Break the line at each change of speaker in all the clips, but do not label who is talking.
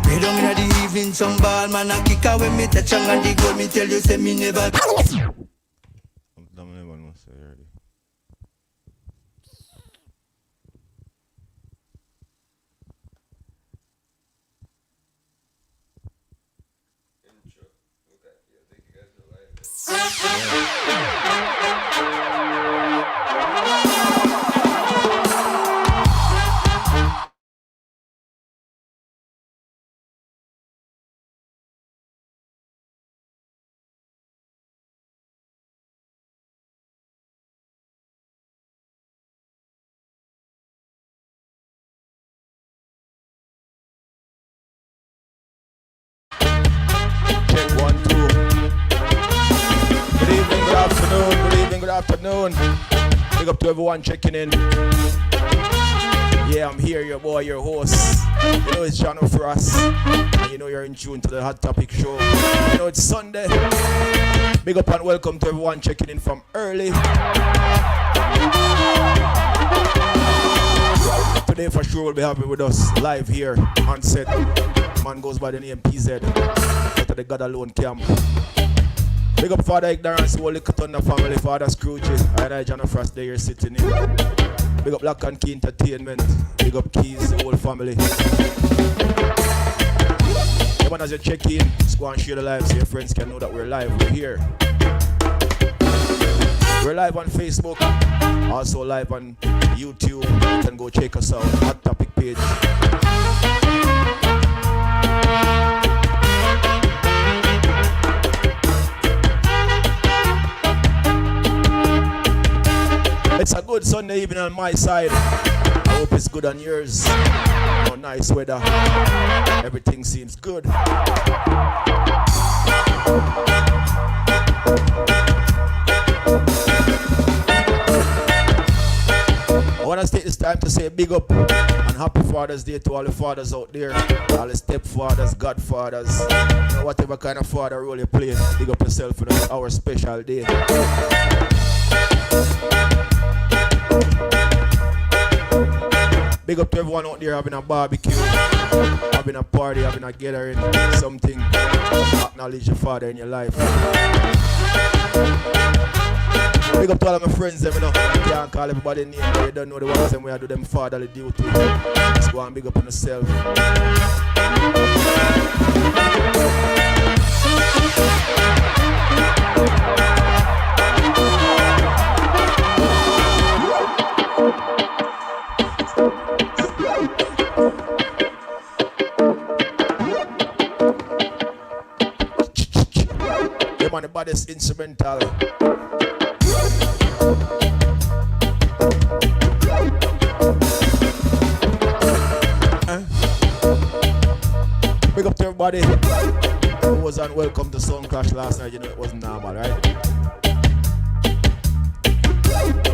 Pray down in the evening, some ball man a kick out when me touch and the goal. Me tell you say me never.
Good afternoon. Big up to everyone checking in. Yeah, I'm here, your boy, your host. You know it's John Frost. And you know you're in tune to the Hot Topic Show. You know it's Sunday. Big up and welcome to everyone checking in from early. Today for sure will be happy with us live here on set. Man goes by the name Pzed. Out of the God Alone camp. Big up Father Ignorance, whole little Thunder family, Father Scrooge, and I, John Frost, there you're sitting in. Big up Black and Key Entertainment, big up Keys, the whole family. Yeah, man, as you check in, just go and share the live so your friends can know that we're live, we're here. We're live on Facebook, also live on YouTube. You can go check us out, Hot Topic page. It's a good Sunday evening on my side. I hope it's good on yours. Oh, nice weather. Everything seems good. I want to take this time to say a big up and happy Father's Day to all the fathers out there, all the stepfathers, godfathers, you know, whatever kind of father role you play. Big up yourself for our special day. Big up to everyone out there having a barbecue, having a party, having a gathering, something. Acknowledge your father in your life. Big up to all of my friends, them, you know. I can't call everybody name, but you don't know the ones them where I do them fatherly duty. Just go and big up on yourself. On the baddest instrumental. Big up to everybody who was on Welcome to Sound Clash last night. You know it wasn't normal, right?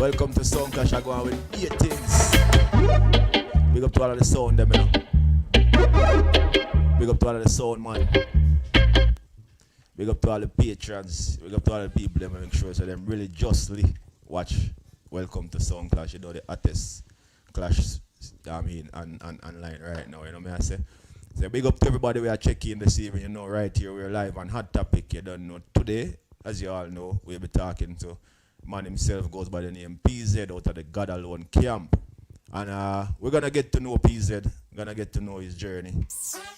Welcome to Sound Clash. I go on with 8 things. Big up to all of the sound them, you know. Big up to all of the sound, man. Big up to all the patrons, big up to all the people that make sure so them really justly watch Welcome to Sound Clash. You know the hottest clash online right now, you know what I say? So big up to everybody we are checking this evening, you know, right here we're live on Hot Topic, you don't know. Today, as you all know, we'll be talking to man himself, goes by the name Pzed out of the God Alone camp. And we're gonna get to know Pzed, we're gonna get to know his journey.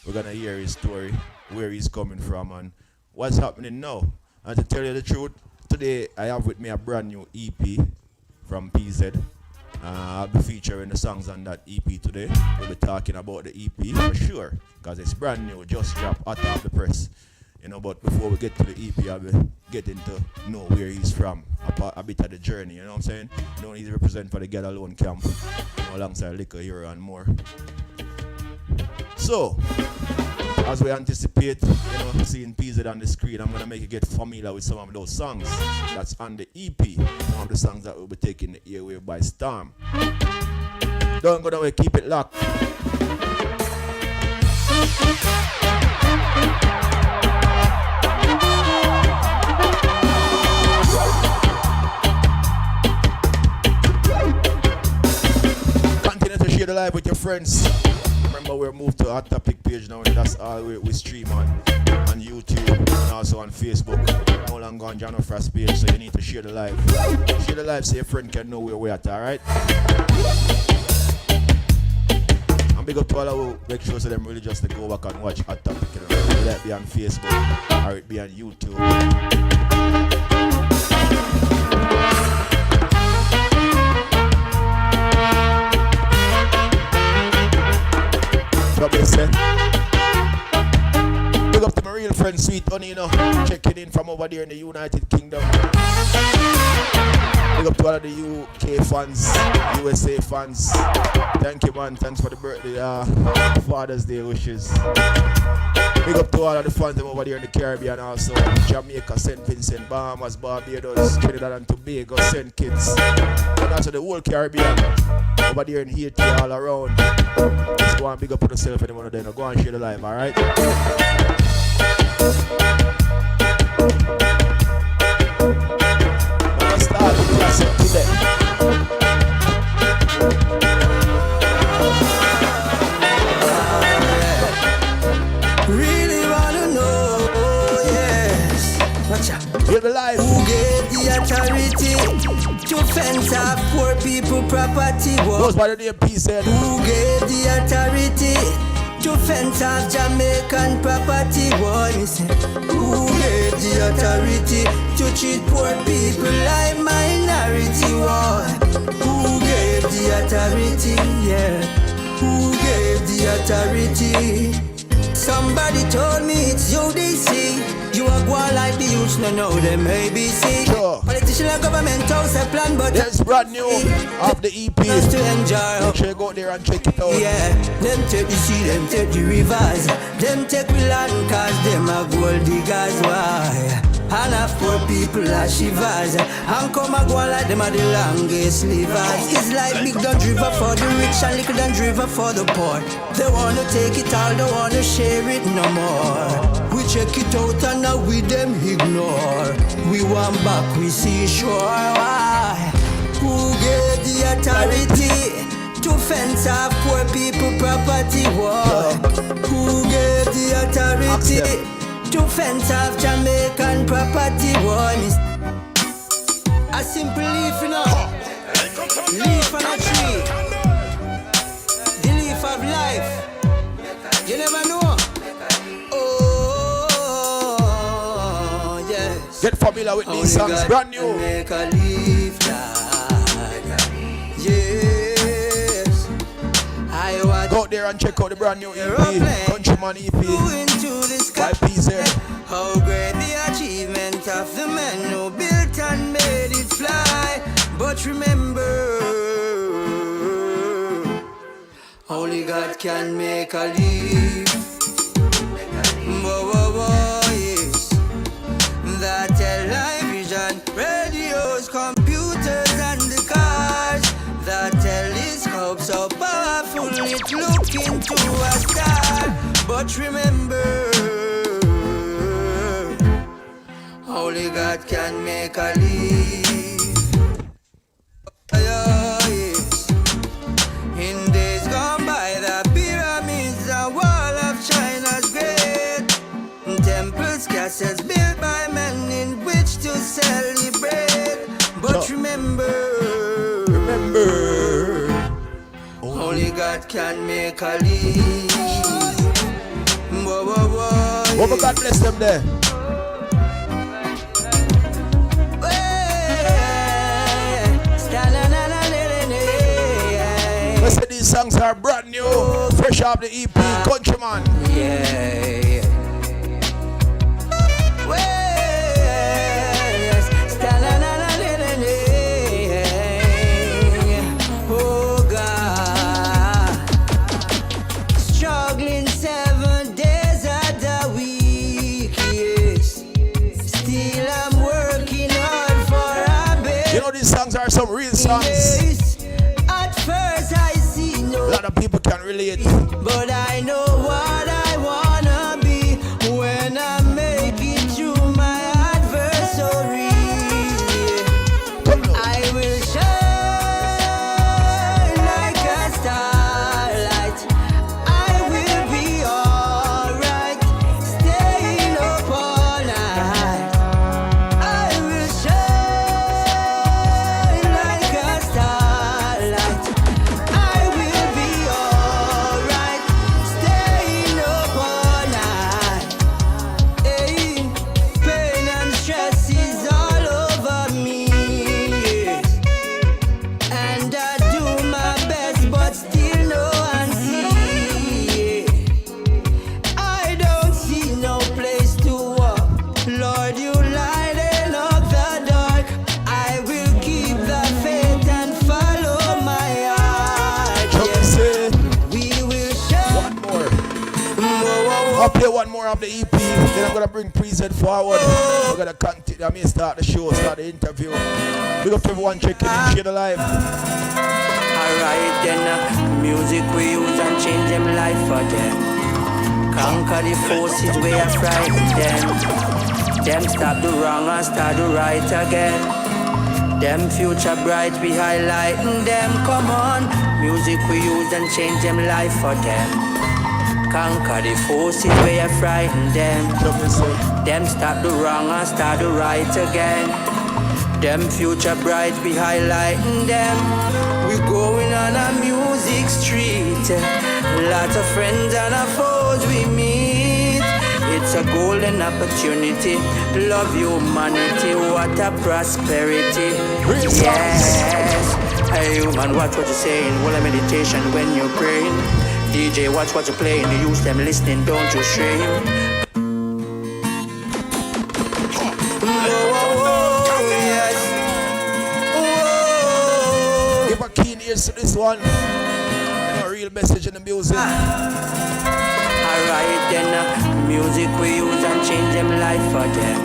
We're gonna hear his story, where he's coming from and what's happening now. And to tell you the truth, today I have with me a brand new EP from Pzed. I'll be featuring the songs on that EP today. We'll be talking about the EP for sure, because it's brand new, just dropped hot off the press. You know, but before we get to the EP, I'll be getting to know where he's from, a bit of the journey, you know what I'm saying? You know, he's represent for the Get Alone camp, you know, alongside Liquor Hero and more. So, as we anticipate, you know, seeing Pzed on the screen, I'm gonna make you get familiar with some of those songs that's on the EP. One of the songs that will be taking the airwave by storm. Don't go away, keep it locked. Continue to share the live with your friends. Remember, remember we're moved to our topic page now, and that's all we stream on YouTube and also on Facebook. No longer on John Frost page, so you need to share the live. Share the live so your friend can know where we're at, alright? And big up to all who make sure so them really just to go back and watch Hot Topic. Whether that be on Facebook or it be on YouTube. Big up to my real friend Sweet Honey, you know, checking in from over there in the United Kingdom. Big up to all of the UK fans, USA fans. Thank you, man. Thanks for the birthday, Father's Day wishes. Big up to all of the fans them over there in the Caribbean also. Jamaica, St. Vincent, Bahamas, Barbados, Trinidad and Tobago, St. Kitts. And also the whole Caribbean. Over there in Haiti, all around. Just go and big up on yourself and one of them. Go and share the live, alright? Let's start the classic today.
Really wanna know, yes. Watch out.
Hear the live.
Who gave the authority to fence off poor people property?
Goes by the name Pzed.
Who gave the authority to fence off Jamaican property? Who gave the authority to treat poor people like minority? Who gave the authority? Yeah. Who gave the authority? Somebody told me it's you they see. You are going like the youths, no know them ABC.
Sure.
Politician and government house a plan, but
yes, brand new off the EP.
just to enjoy.
Make sure you go there and check it out.
Yeah, them take the sea, them take the rivers. Them take the land cause them are gold diggers. Why? And half poor people are shivers. And come and go like them are the longest livers. It's like big gun driver for the rich and little gun driver for the poor. They wanna take it all, they wanna share it no more. We check it out and now we them ignore. We want back, we see sure. Why? Who gave the authority to fence off poor people property? Why? Who gave the authority to fence off Jamaican property? Why? A simple leaf, you know. Leaf on a tree. The leaf of life. You never know. Oh, yes.
Get familiar with these songs, brand new.
Make a leaf yes. I watch.
Go out there and check out the brand new EP, Countryman EP by Pzed.
How great the achievement of the men who built and made it fly. But remember, only God can make a leaf. Whoa, whoa, whoa, yes. That television, radios, computers and the cars. That telescope so powerful it look into a star. But remember, only God can make a leaf. Yes. In days gone by, the pyramids and wall of China's great. Temples, castles built by men in which to celebrate. But remember, only God can make a leaf. Whoa, whoa, whoa.
Oh, God bless them there. Listen, these songs are brand new, fresh off the EP, Countryman.
Yeah. Oh God, struggling 7 days of the week, yes. Still I'm working hard for a bit.
You know these songs are some real songs.
Yes. At first I see no.
A lot of people can relate.
But I know what I wanna be when I make it through my adversary. I will shine like a starlight. I
I'll play one more of the EP, then I'm gonna bring Pzed forward. We're gonna continue. I mean, start the show, start the interview. Big up to everyone checking in, share the live.
Alright then, music we use and change them life for them. Conquer the forces we are frightened them. Them stop the wrong and start the right again. Them future bright we highlighting them. Come on, music we use and change them life for them. Conquer the forces we are frightened them. Them stop the wrong and start the right again. Them future bright we highlighting them. We going on a music street. Lots of friends and a foes we meet. It's a golden opportunity. Love humanity, what a prosperity. Yes. Hey man, watch what you're saying. Well, a meditation when you're praying. DJ, watch what you're playing. You use them listening, don't you strain.
Give a keen ears to this one. You know, real message in the music.
Alright then, music we use and change them life for them.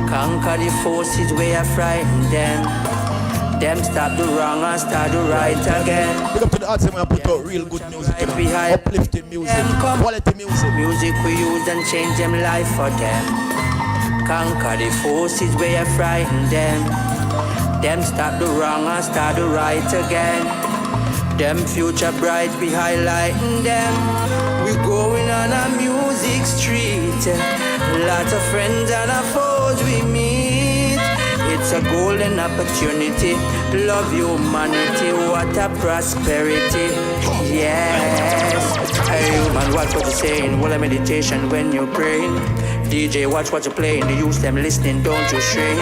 Conquer the forces we are frightened them. Them stop the wrong and start the right again.
Big up to the artists when I put out real good music, you know, uplifting music, quality music.
Music we use and change them life for them. Conquer the forces we are frightened them. Them stop the wrong and start the right again. Them future bright we highlighting them. We going on a music street. Lots of friends and a foes we meet. It's a golden opportunity. Love humanity, what a prosperity. Yes. Hey man, watch what you're saying. Well, a meditation when you're praying. DJ, watch what you're playing. The youth them listening, don't you strain.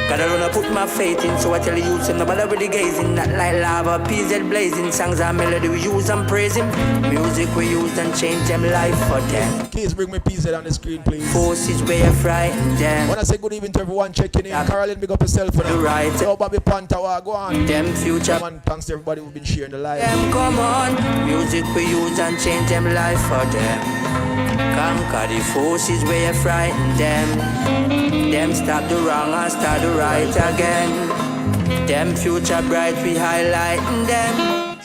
God, I don't put my faith in, so I tell the youth them nobody with the gazing. Not like lava, Pzed blazing. Songs and melody we use and praise him. Music we use and change them life for them.
Please bring me Pzed on the screen, please.
Forces we are frightened them.
When I say good evening to everyone checking in, Caroline, big up yourself for them.
Right.
Yo, Bobby Panta, go on.
Them future.
Man, thanks to everybody who've been sharing the live.
Them come on. Music we use and change them life for them. Conquer the forces we are frightened them. Them stop the wrong and start the right again. Them future bright we highlighting them.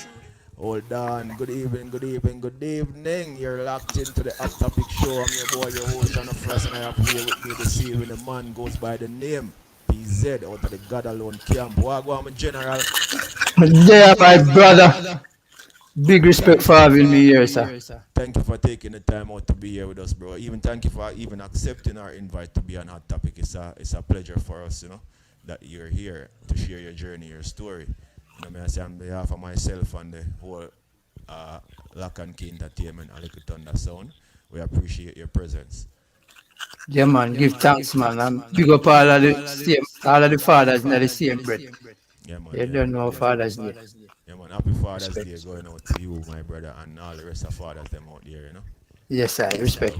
Hold on. Good evening, good evening, good evening. You're locked into the Hot Topic Show. I'm your boy, your host, John Frost, and I have here with me this evening. The man goes by the name Pzed out of the God Alone camp. Wagwan, my general.
Yeah, my brother. Big respect for having me here, sir.
Thank you for taking the time out to be here with us, bro. Even thank you for even accepting our invite to be on Hot Topic. It's a pleasure for us, you know, that you're here to share your journey, your story. You know, I say on behalf of myself and the whole Lock and Key Entertainment and Little Thunder Sound, we appreciate your presence.
Yeah, man. Give thanks, man. And big up all of the fathers in the same breath.
Yeah, man.
You don't know Father's Day.
Yeah, man. Happy Father's Day going out to you, my brother, and all the rest of fathers them out there, you know.
Yes, sir. Respect.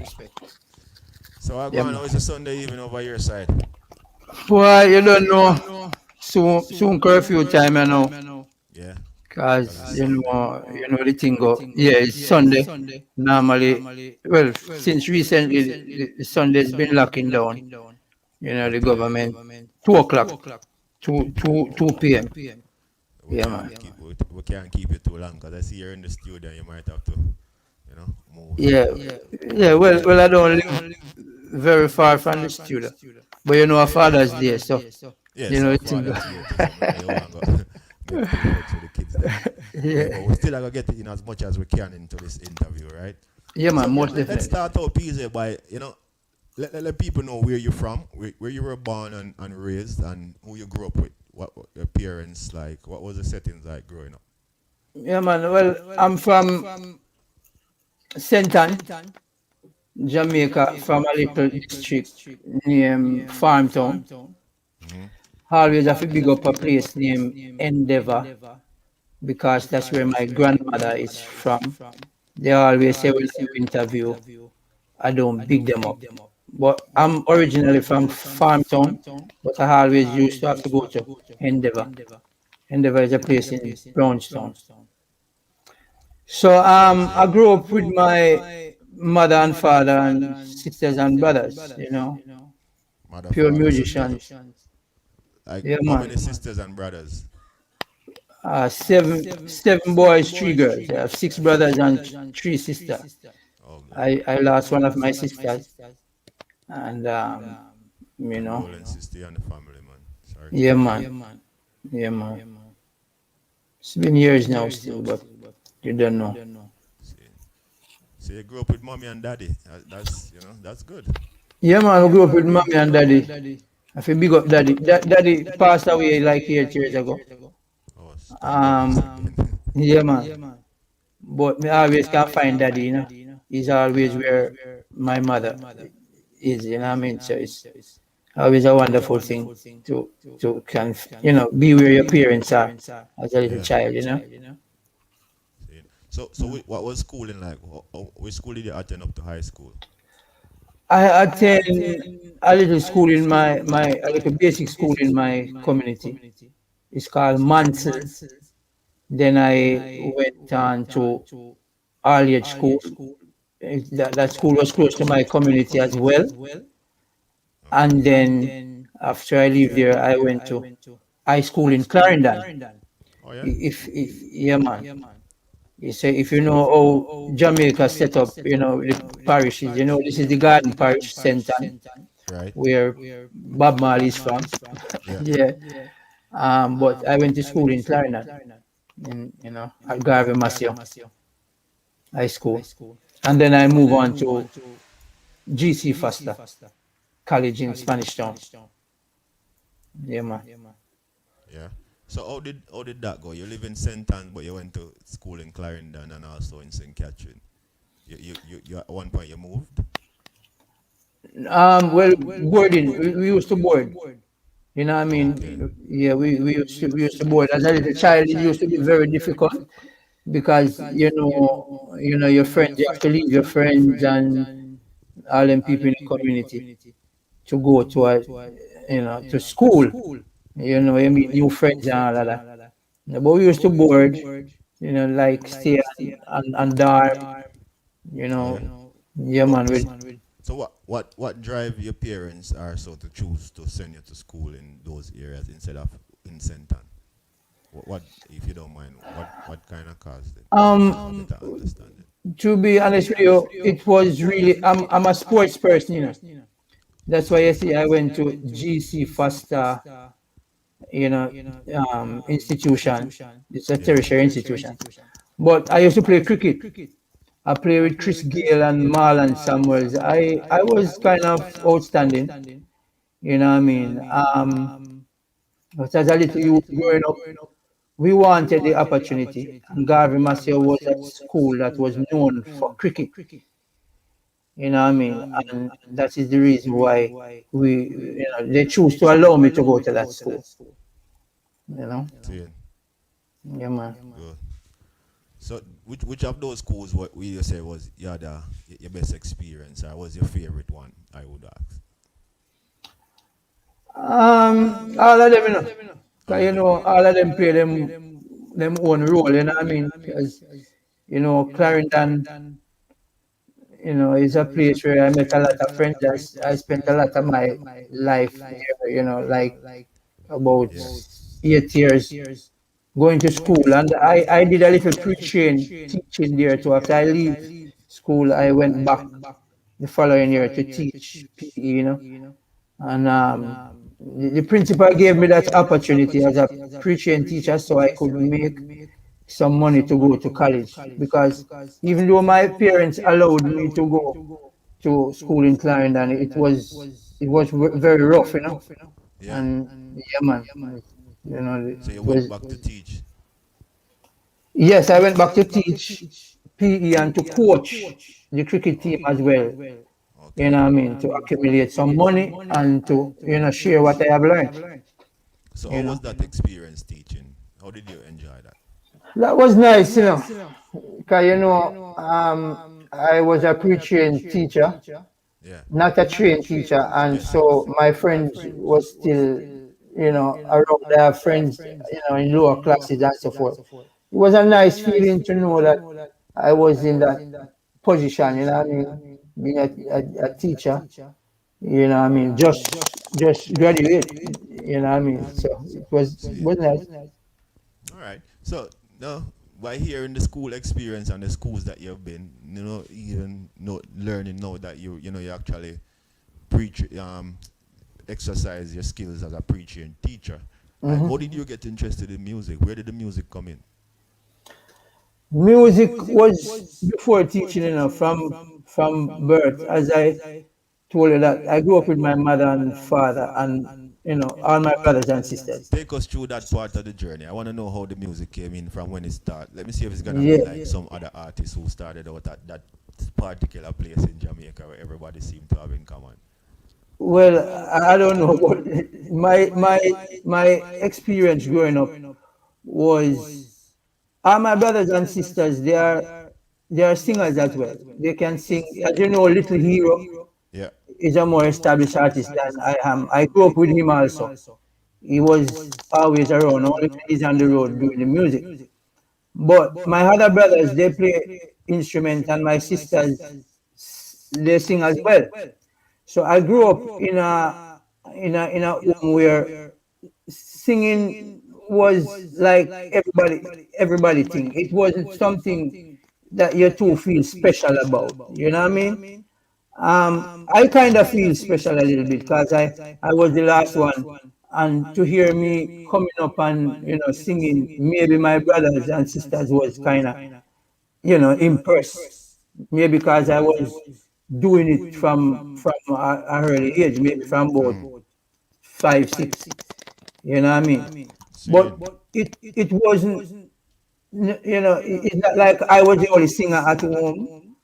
So I go on, how is the Sunday evening over your side?
Boy, you don't know. Soon curfew time, you know.
Yeah.
Because, you know the thing go. Yeah, it's Sunday. Normally, well, since recently, the Sunday's been locking down. You know, the government. 2 o'clock. 2 p.m. Yeah, man.
We can't keep it too long because I see you're in the studio and you might have to, you know, move.
Yeah. Well, I don't live very far from the studio, but you know, our Father's Day, so
yes,
you know
it's
it's
the kids there.
yeah.
But we still gonna get in as much as we can into this interview, right?
Yeah, man.
So
Most
let's
definitely.
start out Pzed by, you know, let people know where you're from, where you were born and raised, and who you grew up with. What your parents like? What was the settings like growing up?
Yeah, man. Well, I'm from St. Ann, Jamaica, from a little district named Farmtown. Always have to big up a place named Endeavour because that's where my grandmother is from. They always say when I interview, I don't big them up. But I'm originally from Farmtown, but I always used to have to go to Endeavour. Endeavour is a place in Brownstown. So I grew up with my mother and father and sisters and brothers,
Mother,
pure
father, sister.
musicians.
Like
Yeah,
how
man.
many sisters and brothers?
Seven boys, three girls. I have six brothers and three sisters.
Oh God.
I lost one of my sisters, and you know,
Condolences to you and the family, man. Sorry to
yeah,
hear that.
man, yeah, man. It's been years now, still, but you don't know.
See, so you grew up with mommy and daddy. That's that's good.
Yeah, man. We grew up with mommy and daddy. I feel big up daddy. Daddy passed away like 8 years ago.
Oh, condolences
Um,
again.
yeah, man. But me always can find daddy. He's always where my mother is. You know what I mean? So it's always a wonderful thing to can be where your parents are as a little
Yeah.
child.
See. So what was schooling like? Which school did you attend up to high school?
I attend a little school in my a little basic school in my community. It's called Mansell. Then I went on to early age school. That school was close to my community as well.
Okay.
And then after I leave there, I went to high school in Clarendon.
Oh yeah.
If yeah, man. You say if you know how Jamaica set up, the parishes. This is the Garden Parish Center
Right.
where Bob Marley is from.
Yeah.
Yeah. But I went to school in Clarendon, at Garvey Masio High School, and then I moved on to GC Foster College in Spanish Town. Yeah, man.
Yeah. So how did that go? You live in St. Anne, but you went to school in Clarendon and also in St. Catherine. You at one point you moved.
Well, boarding. We used to board. You know what I
Okay.
mean? Yeah, we used to board. As a little child, it used to be very difficult because your friends. You have to leave your friends and all them people in the community to go to school. You meet new friends and all of that. Yeah, but we used to board, like stay on dorm, you
Oh
know.
yeah.
Yeah, man.
So what drive your parents are so to choose to send you to school in those areas instead of in St. Anne? What if you don't mind? What kind of caused it? Just to have a better understanding.
To be honest with you, it was really. I'm a sports person. That's why you see I went to GC Foster, you know, institution. It's a
Yeah.
tertiary institution. But I used to play cricket. I played with Chris Gale and Marlon Samuels. I was kind of outstanding. You know what I mean? But as a little youth growing up, we wanted the opportunity. And Garvey Massey was a school that was known for cricket. You know what I mean? And that is the reason why they choose to allow me to go to that school. You know?
See,
Yeah, man.
good. So which of those schools what we say was your best experience or was your favorite one? I would ask.
All of them, 'Cause,
All of them.
all of them play them own role. You know what I mean? Because Clarendon, is a place where I met a lot of friends. I spent a lot of my life there. Like about
Yeah.
8 years going to school, and I did a little preaching, teaching there too. After I leave school, I went back the following year to teach PE. And the principal gave me that opportunity as a preaching teacher so I could make some money to go to college. Because even though my parents allowed me to go to school in Clarendon, it was very rough.
Yeah.
And yeah, man,
So you
it
went
was.
back to teach.
Yes, I went back to teach PE and to coach the cricket team as well. You
Okay.
know what I mean? To accumulate some money and to, share what I have learned.
So how
You
was
know.
that experience teaching? How did you enjoy that?
That was nice. Because, I was a preaching teacher,
Yeah.
not a trained teacher. And
Yeah.
so my friends was still, around. I have friends, in lower classes and so forth. It was a nice feeling to know that I was in that position, you know what I mean? Being a teacher, you know what I mean? Just graduate, you know what I mean? So
See.
was nice.
All right. So no, by hearing the school experience and the schools that you've been, even learning now that you actually preach, exercise your skills as a preacher and teacher. Like, how did you get interested in music? Where did the music come in?
Music was before teaching, you know, from birth. As I told you that I grew up with my mother and father, and all my brothers and sisters.
Take us through that part of the journey. I want to know how the music came in from when it started. Let me see if it's gonna be
Yeah.
like some other artists who started out at that particular place in Jamaica where everybody seemed to have in common.
Well, I don't know, but my experience growing up was all my brothers and sisters. They are singers as well. They can sing. As you know, Little Hero
Yeah.
is a more established artist than I am. I grew up with him also. He was always around, only when he's on the road doing the music. But my other brothers, they play instruments, and my sisters, they sing as well. So I grew up in a home where singing was like everybody thing. It wasn't something that you two feel special about. You know what I mean? I kind of feel special a little bit because I was the last one, and to hear me coming up and singing, maybe my brothers and sisters was kind of impressed. Maybe because I was doing it from a early age, maybe from about 5, 6. You know what I mean?
See.
But it wasn't. It's not like I was the only singer at home.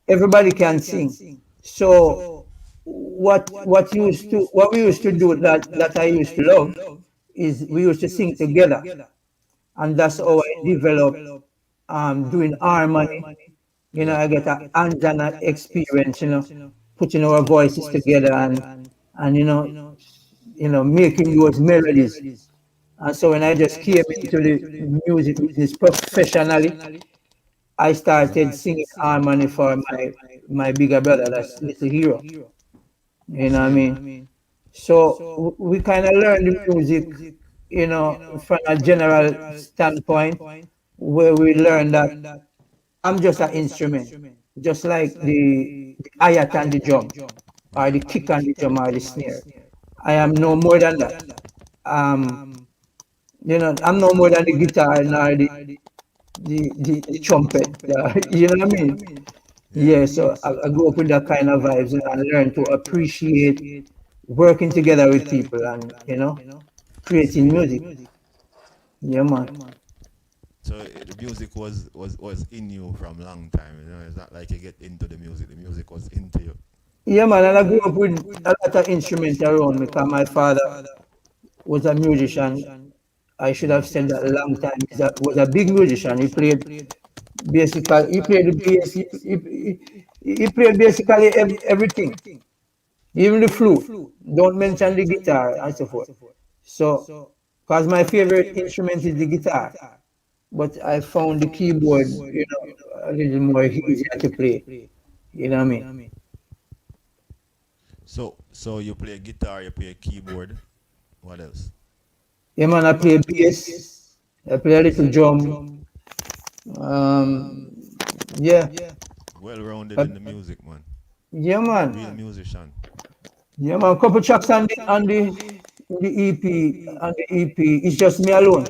Everybody can sing. So what we used to do that I used to love is we used to sing together, and that's how I developed doing harmony.
Yeah.
I get a hands-on experience, putting our voices together and making those melodies. And so when I just came into the music business professionally, I started singing harmony for my bigger brother, that's Little Hero. You know what I
See.
mean? So we kind of learn the music, from a general standpoint, where we learn that I'm just an instrument, just like the hi-hat and the drum, or
Yeah.
the kick and the drum, or the snare. I am no more than that. Um, I'm no more than the guitar nor the trumpet. You know what I mean?
Yeah.
Yeah, so I grew up with that kind of vibes and learned to appreciate working together with people and creating
See.
music. Yeah, man.
So the music was in you from long time. It's not like you get into the music. The music was into you.
Yeah, man, and I grew up with a lot of instruments around me because my father was a musician. I should have said that a long time. Was a big musician. He played the bass. He played basically everything, even the flute. Don't mention the guitar and so forth. So, because my favorite instrument is the guitar, but I found the keyboard, a little more easier to play. You know what I mean?
So you play guitar, you play keyboard. What else?
Yeah, man, I play bass. I play a little drum. Um, yeah,
Well rounded
I,
in the music, man.
yeah,
Real
man.
musician.
Yeah, man. Couple tracks on the EP. On the EP, it's just me alone.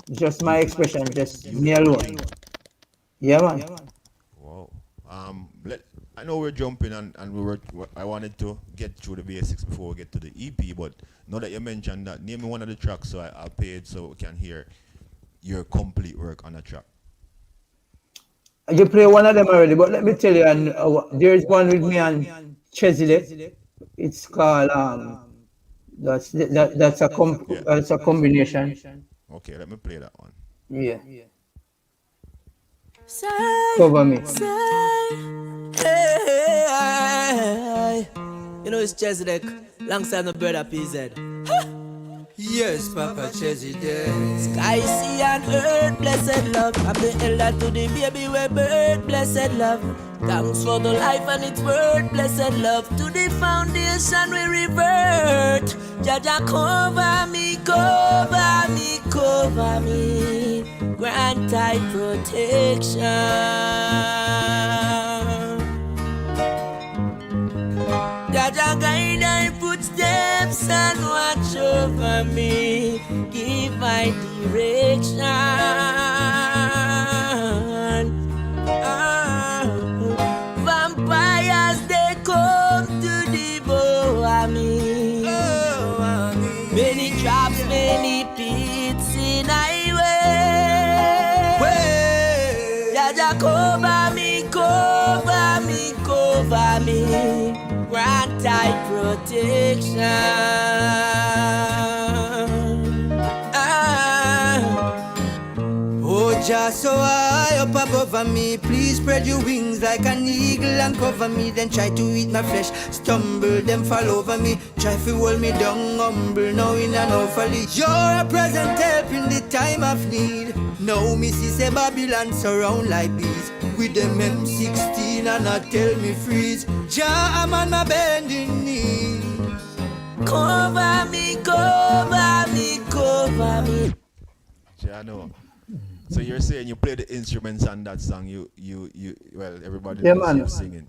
It's just my expression, just
You
me
do
alone.
everything.
Yeah, man.
Wow. Let I know we're jumping and I wanted to get through the basics before we get to the EP, but now that you mentioned that, name me one of the tracks so I'll play it so we can hear your complete work on a track.
You play one of them already, but let me tell you, and there's one with me and Chesile. It's called
Yeah.
that's a combination.
Okay, let me play that one.
Yeah,
Say,
cover me.
hey, you know it's Pzed, alongside my brother Pzed. Yes, Papa President.
Sky, sea, and earth, blessed love. I'm the elder to the baby we birth, blessed love. Thanks for the life and its worth, blessed love. To the foundation we revert. Jaja, cover me, cover me, cover me. Grant thy protection. Jaja, guide thy footsteps and watch over me. Give my direction. Vampires, they come to devour me. Many traps, many pits in highway. Jaja, cover me, cover me, cover me. Grant thy protection.
Oh, just so high up above me, please spread your wings like an eagle and cover me. Then try to eat my flesh, stumble, them fall over me. Try to hold me down, humble, now in an awfully. You're a present help in the time of need. Now me see say Babylon surround like bees with them M16 and I tell me freeze. Jah, I'm on my bending knee.
Cover me, cover me, cover me.
Yeah, I know. So you're saying you play the instruments on that song, well, everybody
Yeah,
knows
man.
you singing.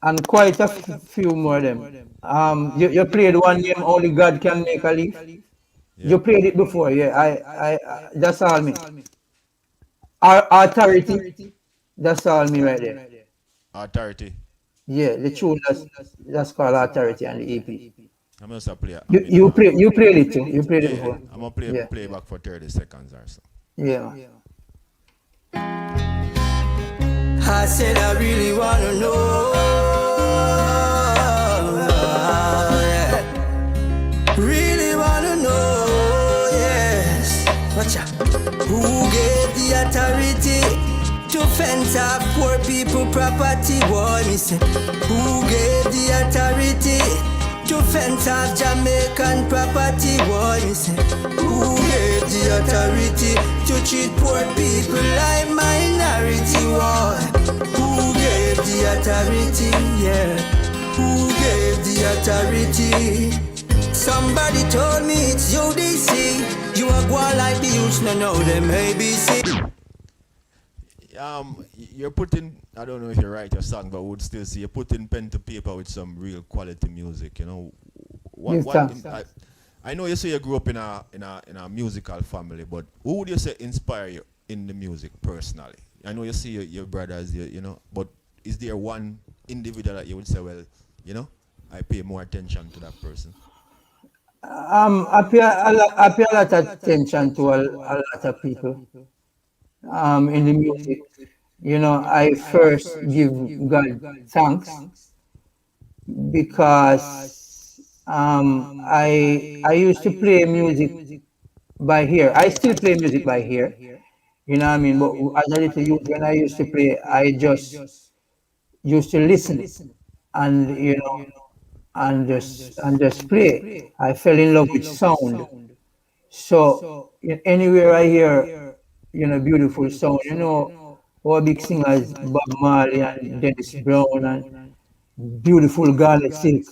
And quite a few more of them. You played one name, Only God Can Make a Leaf.
Yeah.
You played it before, yeah. I that's all me. Authority, that's all me right there.
Authority.
Yeah, the tune that's called Authority on the EP.
I'm gonna start play.
You played it too. You played it before.
I'm gonna
Yeah.
play back for 30 seconds or so.
Yeah.
I said I really wanna know. Yeah. Really wanna know. Yes. Watch out. Who gave the authority to fence off poor people property? Boy, me say. Who gave the authority to fence off Jamaican property? Boy, me say. Who gave the authority to treat poor people like minority? Boy, who gave the authority? Yeah, who gave the authority? Somebody told me it's you, they see. You are going like the youths, no know them ABC.
You're putting, I don't know if you write a song, but would still see you're putting pen to paper with some real quality music, you know. I know you say you grew up in a musical family, but who would you say inspire you in the music personally? I know you see your brothers, you know, but is there one individual that you would say, well, you know, I pay more attention to that person?
I pay a lot of attention to a lot of people in the music. You know, I first give God thanks because I used to play music by ear. I still play music by ear. You know what I mean? But as a little youth, when I used to play, I just used to listen and just play. I fell in love with sound. So anywhere I hear beautiful sound, our big singers Bob Marley and Dennis Brown and beautiful Garnet Silk.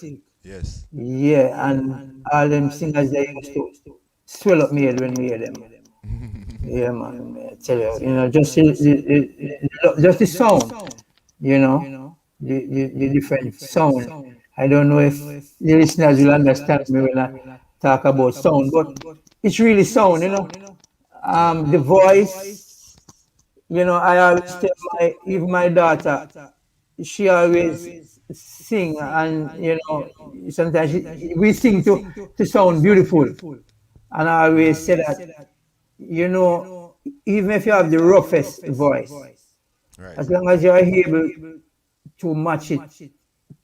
Yes.
Yeah, and all them singers they used to swell up me head when we hear them. Yeah, man, I tell you, just just the sound, the different sound. I don't know if the listeners will understand me when I talk about sound, but it's really sound, the voice, I always tell even my daughter, she always sing, and sometimes we sing to sound beautiful, and I always say that, even if you have the roughest voice,
Right.
as long as you are able to match it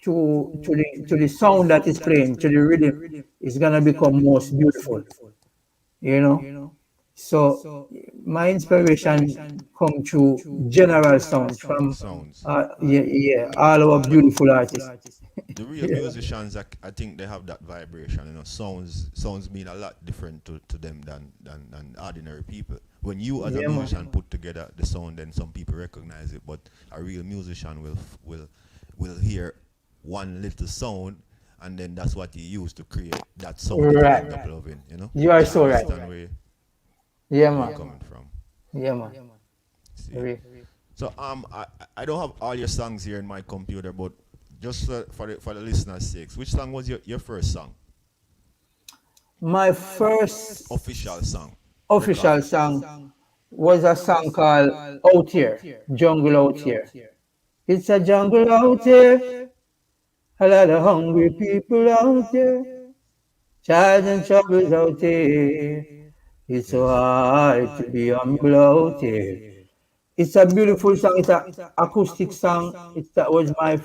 to the sound that is playing, to the rhythm, it's gonna become most beautiful. So my inspiration come through general sounds from
Sounds.
all our beautiful artists.
the real musicians, I think they have that vibration. You know, sounds mean a lot different to them than ordinary people. When you as a musician put together the sound, then some people recognize it. But a real musician will hear one little sound, and then that's what he used to create that sound that you end up loving. You know,
You are so right.
Where you're coming from.
Yeah, man.
See. So I don't have all your songs here in my computer, but just for the listeners' sakes, which song was your first song?
My first
official song
was a song called Out Here, Jungle Out Here. It's a jungle out here, a lot of hungry people out there, trials and troubles out here. It's so hard to be humble out here. It's a beautiful song. It's an acoustic song. That was my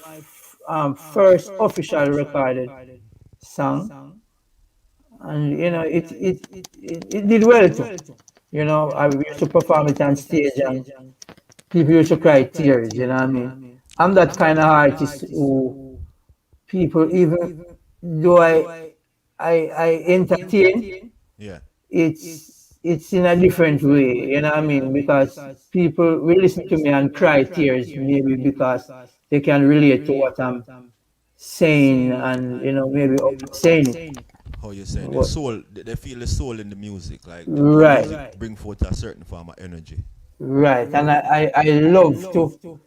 first official recorded song, and you know it did well too. You know, I used to perform it on stage, and people used to cry tears. You know what I mean? I'm that kind of artist who people, even though I entertain,
Yeah.
it's in a different way, you know what I mean? Because people will listen to me and cry tears, maybe because they can relate to what I'm saying, and you know, maybe how I'm saying it.
How you saying the soul? They feel the soul in the music, like the
Right,
music bring forth a certain form of energy.
right. And I love to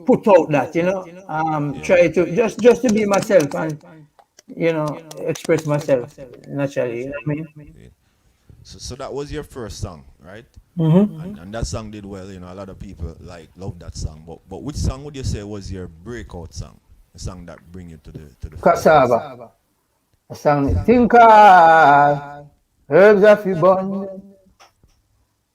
put out that, you know, try to just to be myself and you know express myself naturally. You know what I mean?
Yeah. So that was your first song, right? And that song did well. You know, a lot of people love that song. But which song would you say was your breakout song? The song that bring you to the
Cassava. A song think herbs of abundance.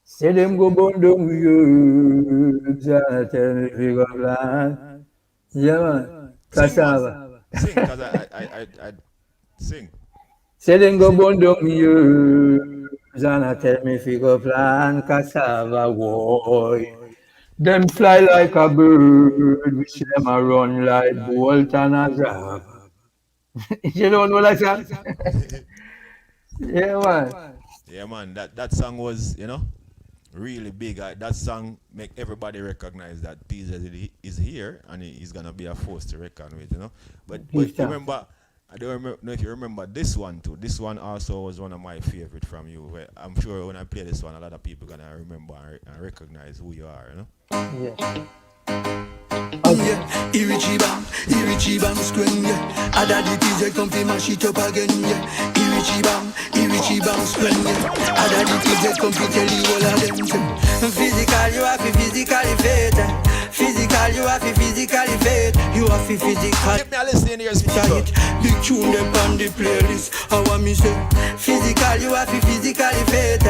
Say them go burn down with herbs and tell me if you go blind. Yeah man. Cassava.
Sing, cause I sing.
Say them go burn down with herbs and tell me if you go plant cassava, boy. Them fly like a bird, which them a run like bolt and a grab. You don't know that song? Yeah, man.
Yeah, man. That song was, you know, really big. That song make everybody recognize that Pzed is here and he's gonna be a force to reckon with, you know. But remember, I don't know if you remember this one too. This one also was one of my favorite from you. Where I'm sure when I play this one, a lot of people gonna remember and recognize who you are, you know.
Yeah.
Yeah, Irichi bang, screen, yeah. Ada the Pzed come fi mash it up again, yeah. Irichi bang, screen, yeah. Ada the Pzed come fi tell you all of them, yeah. Physical, you have to physically fit. Physical, you have to physically fit. You have to physical.
Give me a listen here, speaker.
Big tune them on the playlist. How I me say? Physical, you have to physically fit.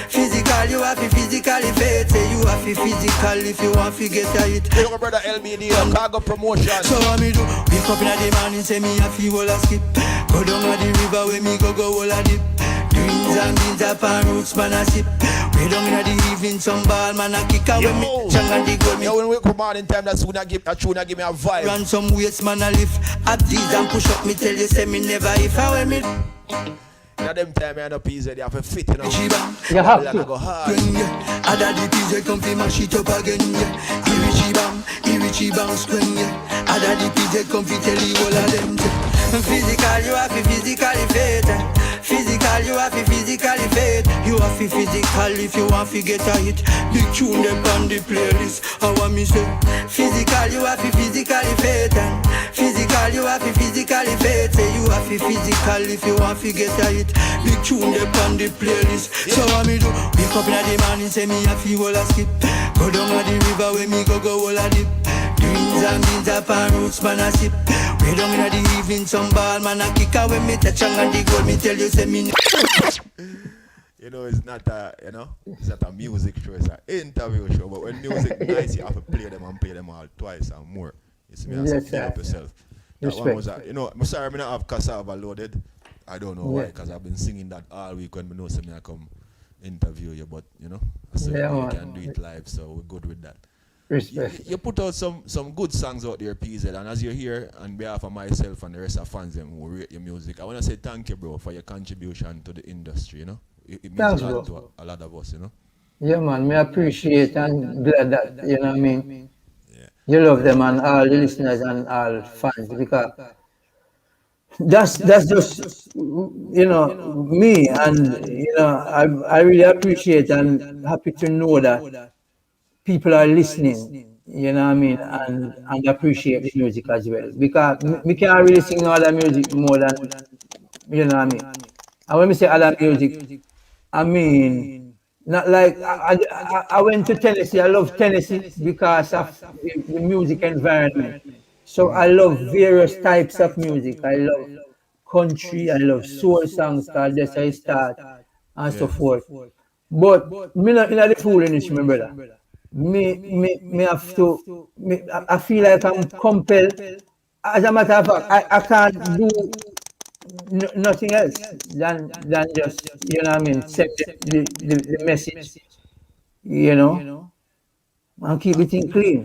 Physical, you have to physically fit. Say you have to physical if you want to get a hit.
Hey, my brother LBD, cargo promotion.
So what me do? Wake up in the morning, say me a feel all a skip. Go down at the river where me go all a dip. Greens and beans up and roots man a sip. Way down in the evening, some ball man a kick away me. Chang and the goal me.
Yo, when we come on in time, that's when I give me a vibe.
Run some weights man a lift. Up these and push up me tell you say me never if I wear me.
At them time, I know Pzed, you have to fit, you know.
You have to.
Go hard.
Ada the Pzed come fi mash it up again, yeah. Irichi bang, screen, yeah. Ada the Pzed come fi tell you all of them, yeah. Physical, you have to physically fit. Physical, you have to physically fit. You have to physical if you want to get a hit. Big tune them on the playlist. How I me say? Physical, you have to physically fit. Physical, you have to physically fit. Say you have to physical if you want to get a hit. Big tune them on the playlist. So what me do? Wake up in the morning, say me a feel all a skip. Go down at the river where me go all a dip. Greens and beans up and roots man a sip. Way down in the evening, some ball man a kick away me touch and the goal me tell you say me.
You know, it's not a music show, it's an interview show. But when music nice, you have to play them all twice and more. It's me
Yes,
to help yourself. That
Respect.
one was you know, I'm sorry I not have cassava loaded. I don't know why, because I've been singing that all week when I know something I come interview you, but you know, I said you can do it live, so we're good with that.
Respect.
you put out some good songs out there, PZ, and as you're here on behalf of myself and the rest of fans them who rate your music, I want to say thank you, bro, for your contribution to the industry. You know, it means
Thanks,
a lot
bro.
to a lot of us. You know.
Yeah, man, me appreciate and glad that, you know what I mean,
Yeah.
you love them and all the listeners and all fans because that's just me and I really appreciate and happy to know that people are listening, you know what I mean, and appreciate the music as well because me can't really sing other music more than you know what I mean. And when we say other music, I mean, not like I went to Tennessee. I love Tennessee because of the music environment. So I love various types of music. I love country. I love soul songs because that's how I start and so
Yeah.
forth. But me not in the foolishness, my brother. Me have to. I feel like I'm compelled. As a matter of fact, I can't do nothing else than just what I mean send the message you know and keep
I,
it in clean.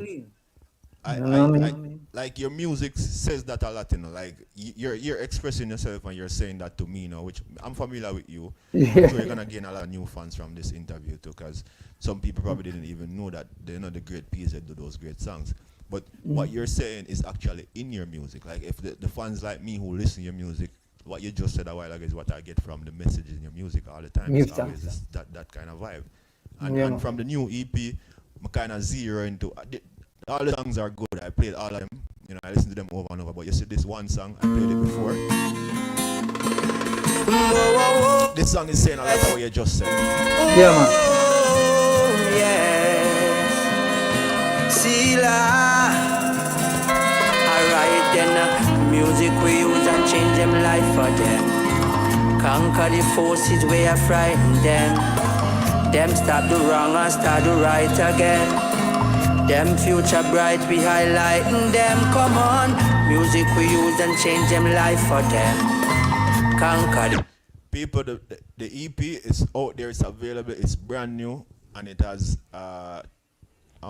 You know what I
I
mean?
like your music says that a lot, you know. Like you're expressing yourself and you're saying that to me, you know, which I'm familiar with you. I'm sure you're gonna gain a lot of new fans from this interview too, because some people probably didn't even know that they know the great PZ do those great songs. But what you're saying is actually in your music. Like if the fans like me who listen to your music, what you just said a while ago is what I get from the messages in your music all the time.
Give
It's always
thanks.
that kind of vibe.
Yeah,
And
man.
from the new EP, I'm kind of zero into all the songs are good. I played all of them. You know, I listen to them over and over. But you see this one song, I played it before. This song is saying a lot of what you just said.
Yeah, man.
Oh, yes. Sila. Alright then, music we use and change them life for them. Conquer the forces where I frighten them. Them stop the wrong and start the right again. Them future bright, we highlighting them. Come on, music we use and change them life for them. Conquer the
People, the EP is out there, it's available, it's brand new, and it has how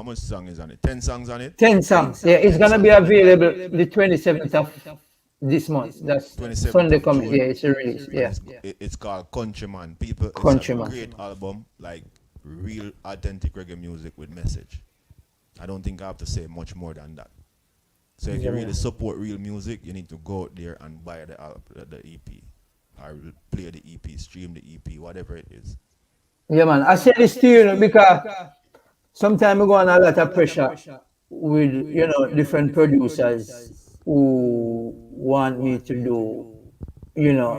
much song is on it? 10 songs on it?
10 songs. Yeah, it's
10
gonna be
songs.
available the 27th of this month. That's
27th
Sunday
of
coming.
June.
Yeah, it's a release.
And
Yeah,
it's called Countryman. People, it's a
Countryman.
great album, like real authentic reggae music with message. I don't think I have to say much more than that. So if you really support real music, you need to go out there and buy the EP, or play the EP, stream the EP, whatever it is.
Yeah, man. I say this to you because sometimes we go on a lot of pressure with different producers who want me to do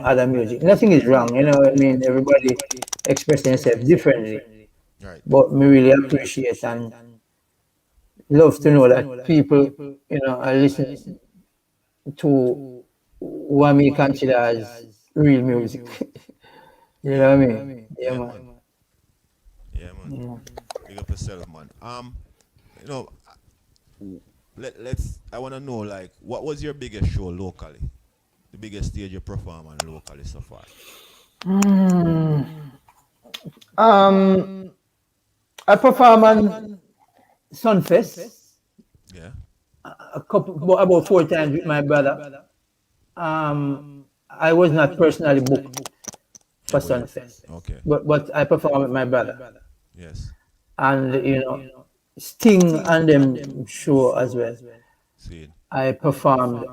other music. Nothing is wrong, I mean, everybody express themselves differently.
Right.
But me really appreciate and love to know that people, are listening to what me consider as real music. You know what I mean? Yeah,
Yeah,
man.
man. Yeah, man. Big up yourself, man. You know, let's. I want to know, like, what was your biggest show locally? The biggest stage you perform on locally so far?
Um, I perform on Sunfest
Yeah.
about 4 times with my brother. I was not personally booked for
Well,
Sunfest,
okay.
but I perform with my brother,
Yes.
and Sting and them show as well.
See it.
I performed.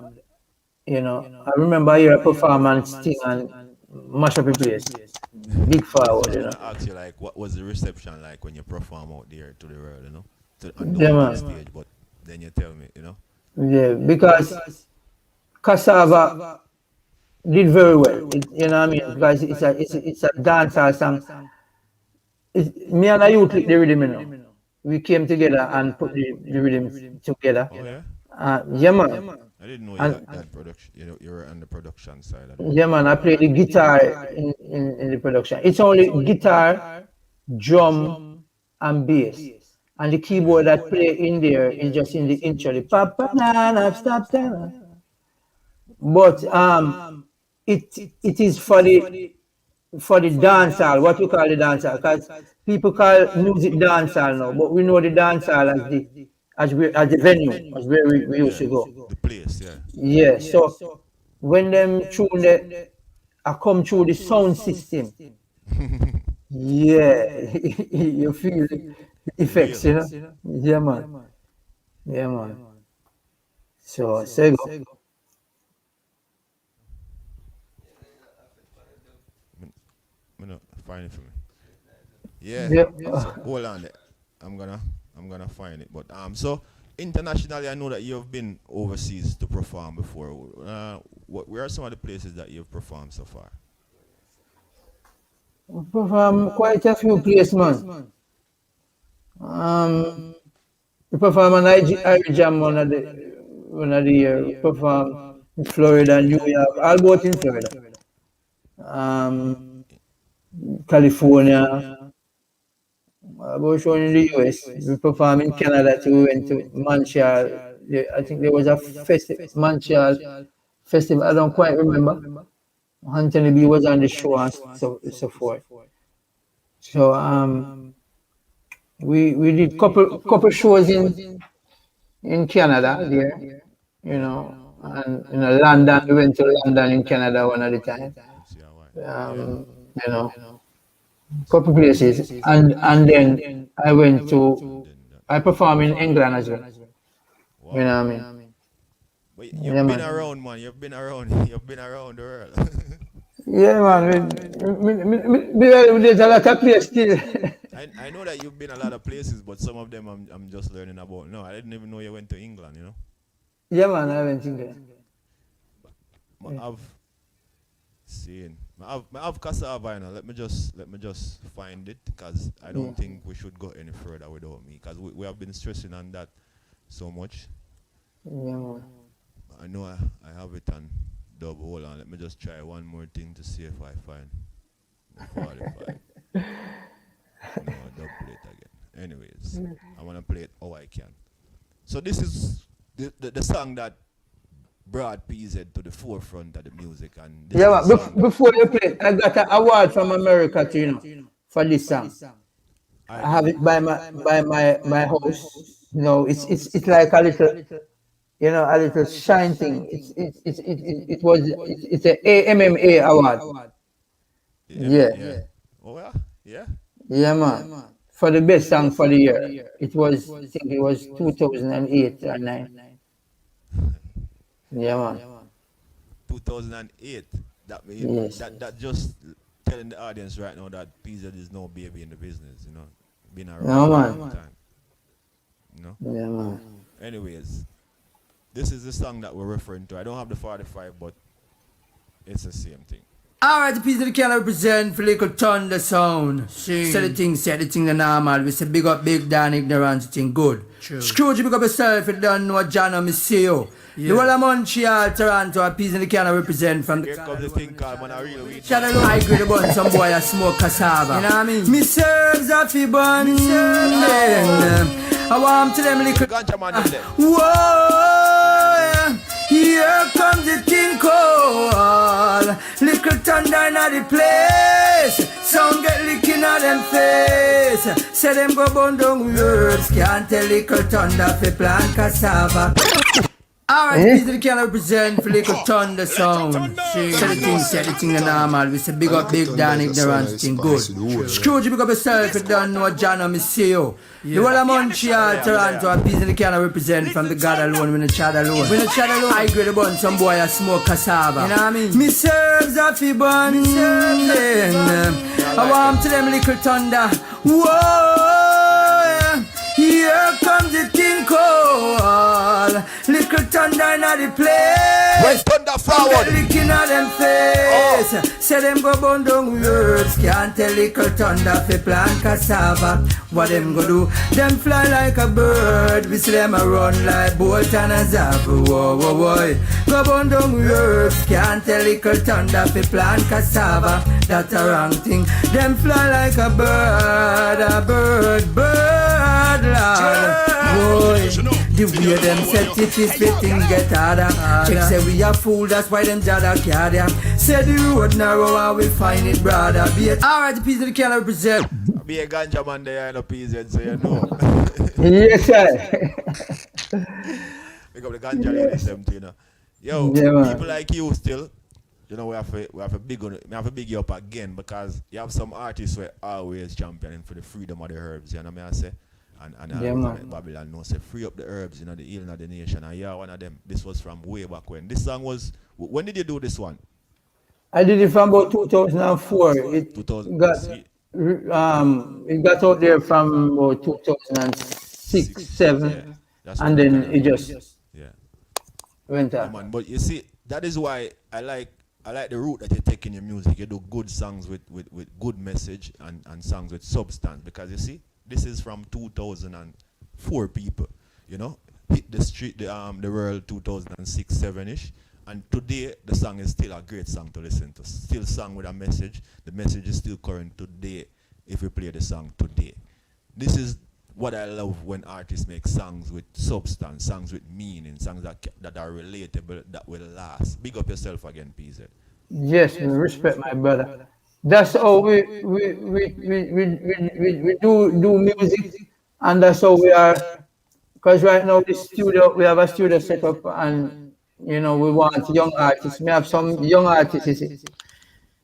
I remember I performed and Sting and mash up the place. Big
So
forward,
I want to ask you, like, what was the reception like when you perform out there to the world, you know? And
Yeah,
don't on
man.
stage, but then you tell me, you know?
Yeah, because Cassava did very well. You know what I mean? Because it's a dancehall song. Me and I youth lick the rhythm, We came together and put the rhythm together.
Oh, yeah?
Yeah, man.
I didn't know you
And
had production, you were on the production side of it.
yeah, man, I play the guitar in the production. It's only guitar, drum, and bass. And the keyboard that play in there is just in the intro, the pa pa na na stop ta. But it is for the dancehall, what we call the dancehall, because people call music dancehall now, but we know the dancehall as at the venue, as where we used to go.
The place, yeah.
Yeah, so when them tune the, I come through the sound system. Yeah, you feel the effects, you know? Yeah, man. Yeah, man. So, Sego.
Me not find it for me. Yeah.
Yeah.
So hold on there. I'm gonna find it. But so internationally, I know that you've been overseas to perform before. Where are some of the places that you've performed so far?
Perform quite a few places, man. We perform on IG Jam one of the year. We perform in Florida, New York, all both in Florida. California, about shown in the US. We perform in Canada too. We went to Montreal. I think there was a Montreal festival. I don't quite remember. Anthony B was on the show and so forth. So we did couple shows in Canada there, you know, and London. We went to London in Canada one at a time. You know, couple places, and then I performed in England as well.
Wow.
You know what I mean?
But you've been around, man. You've been around. You've been around the world.
Yeah, man. There's a lot of places still.
I know that you've been a lot of places, but some of them I'm just learning about. No, I didn't even know you went to England. You know.
Yeah, man. I went to England.
I've seen. I have cassava. You know. Let me just find it, because I don't think we should go any further without me, because we have been stressing on that so much.
Yeah, man.
I know I have it on dub. Hold on, let me just try one more thing to see if I find the 45. No, dub play it again. Anyways, I want to play it how I can. So this is the song that brought Pzed to the forefront of the music. And this
Yeah,
is
man. Before you play, I got an award from America too, you know, for this song. I have it by my house. You know, it's like a little, you know, a little shine thing. It's a AMMA award. Yeah.
Oh yeah, yeah.
Yeah, man. For the best song for the year. I think it was 2008 or 9. Yeah, man.
2008. That means that just telling the audience right now that Pzed is no baby in the business. You know, been around
No,
for a
man.
long time. You know.
Yeah, man.
Anyways, this is the song that we're referring to. I don't have the 45, but it's the same thing.
Alright, the piece of the can represent for little thunder sound. Say the thing the normal. We say big up big down ignorance thing good.
True.
Scrooge, big up yourself if you don't know John, me see you. The whole of Montreal, Toronto, a piece of the can represent from
Here
the
comes the thing called man, I really weed.
Shadow I grade the bun, some boy a smoke cassava. You know what I mean? Me serves a fi bun, I want to them little
Ganja man in there.
Whoa, here comes the thing called little thunder in the place. Sound get licking at them face. Say them go burn down words. Can't tell little thunder fi plant cassava. Alright, these are the can represent for little thunder sound. Say the thing the normal. We say big up big down ignorance thing good. Scrooge, big up yourself if you don't know John, me see you. The whole of Montreal, Toronto, a piece of the can represent from the God alone, we no chat alone. We no chat alone. I grade the bun, some boy a smoke cassava. You know what I mean? Me serves a fi bun. I want to them little thunder. Whoa, here comes the thing called little thunder in the place.
When thunder forward.
Licking at them face. Say them go burn down words. Can't tell little thunder fi plant cassava. What them go do? Them fly like a bird. We see them a run like bolt and a zap. Whoa, whoa, whoa. Go burn down words. Can't tell little thunder fi plant cassava. That's a wrong thing. Them fly like a bird, lad. Boy, the way them set it is fitting get harder. Check say we are fool, that's why them jada carry. Say the road narrow and we find it broader. Alright, the piece of the can represent.
Be a ganja man there in a Pzed, so you know.
Yes, sir.
Pick up the ganja ladies, them thing, you know. Yo,
Yeah,
people
man.
like you still, you know, we have to big you up again because you have some artists who are always championing for the freedom of the herbs, you know what I say? And
Yeah,
always make
man.
Babylon know say free up the herbs, you know, the healing of the nation. And yeah, one of them. This was from way back when. This song was when did you do this one?
I did it from about 2004. It
2000
got it got out there from about 2006,
six. Yeah.
7,
That's when
and
it
then
kind
it
of
just
yeah.
went
Yeah,
up.
man. But you see, that is why I like the route that you take in your music. You do good songs with good message and songs with substance. Because you see, this is from 2004 people. You know, hit the street the world 2006 7 ish. And today the song is still a great song to listen to. Still song with a message. The message is still current today if we play the song today. This is what I love when artists make songs with substance, songs with meaning, songs that are relatable, that will last. Big up yourself again, PZ.
Yes, we respect my brother. That's how we do music, and that's how we are. Because right now, this studio, we have a studio set up, and we want young artists. We have some young artists, you see,